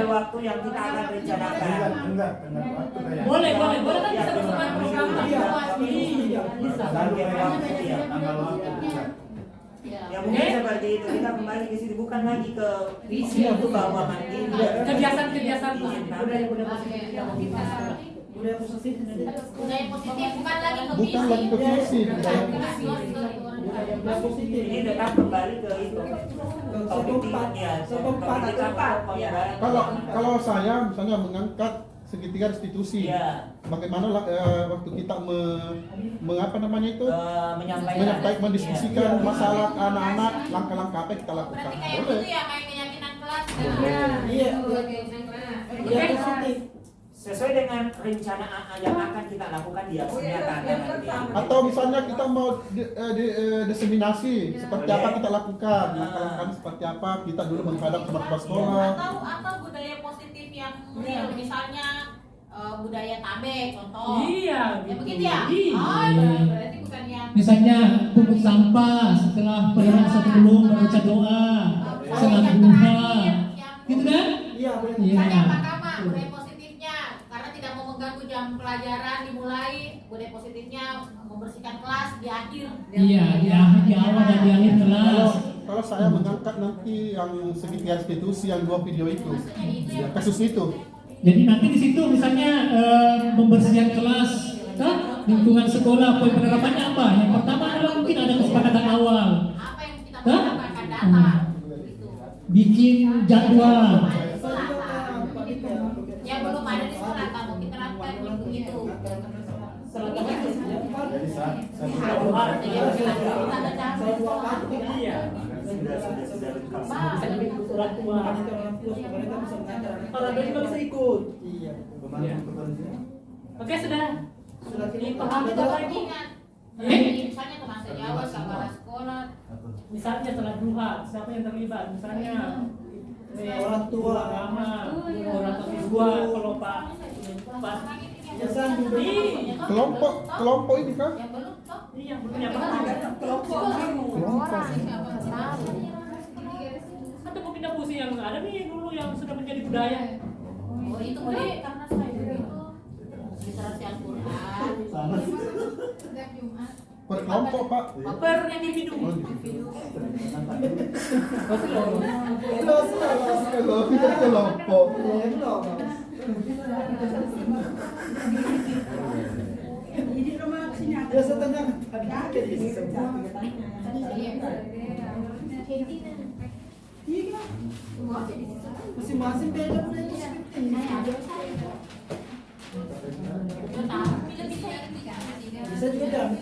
waktu yang kita akan rencanakan. Enggak waktu kayak. Boleh kan bisa bersebar program bisa. Tanggal waktu. Ya mungkin seperti itu, kita kembali ke situ, bukan lagi ke visi untuk bahwa mandiri kebiasaan Budaya positif bukan lagi ke visi. Bukan lagi ke visi. Ini tetap kembali ke itu. Kalau saya misalnya mengangkat segitiga restitusi, bagaimana waktu kita mengapa namanya itu menyampaikan mendiskusikan masalah anak-anak, langkah-langkah apa yang kita lakukan. Berarti kayak gitu ya, kayak keyakinan kelas. Iya, positif. Sesuai dengan rencana yang akan kita lakukan di aksi nyata nanti. Atau misalnya kita mau diseminasi seperti apa kita lakukan, langkah-langkah seperti apa kita dulu menghadap sama sekolah. Atau budaya positif yang real, misalnya budaya tabe contoh. Iya, ya begitu ya. Iya. Oh, berarti bukan yang Misalnya pungut sampah setelah sebelum membaca doa, salat duha, gitu kan? Iya, boleh. Misalnya pertama, budaya positifnya karena tidak mau mengganggu jam pelajaran dimulai, budaya positifnya membersihkan kelas di akhir. Iya, di awal dan di akhir kelas. Kalau saya mengangkat nanti yang segitiga restitusi yang 2 video itu, ya, kasus itu. Jadi nanti di situ misalnya pembersihan kelas, kan? Lingkungan sekolah, poin penerapannya apa? Yang pertama adalah mungkin ada kesepakatan awal, Apa yang kita kan? akan data gitu. Bikin jadwal. Yang belum ada di sekolah kamu kita terapkan gitu. Orang tua juga bisa ikut. Iya. Oke, saudara. Dipahami Itu lagi. misalnya ke masa Jawa, kepala sekolah. Misalnya salat duha, siapa yang terlibat? Misalnya Orang tua. agama, orang tua, kalau Pak Kelompok ini kan? Yang belum toh? Iya, punya apa? Atau mungkin ada fungsi yang ada nih dulu yang sudah menjadi budaya. Oh itu boleh karena saya itu literasi Al-Quran. Setiap Jumat. Per kelompok Pak. Per individu. Kelompok. Biasa tanya masing-masing beda budaya bisa juga dalam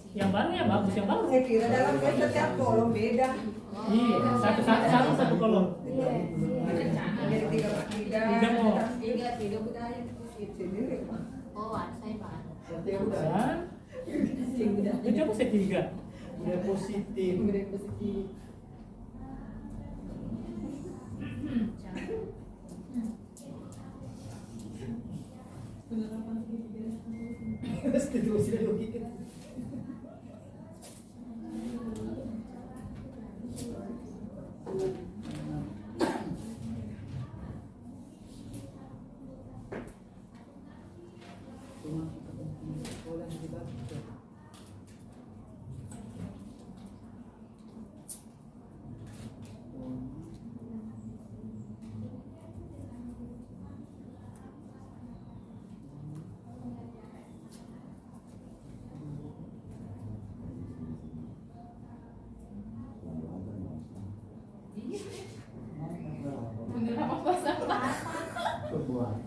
Yang baru ya bagus, yang baru. Saya kira dalam setiap kolom beda. Iya, satu kolom. Jadi tiga budaya sendiri. Oh, saya Pak. Itu apa setiga? budaya positif. Restitusi dan logika. Coba.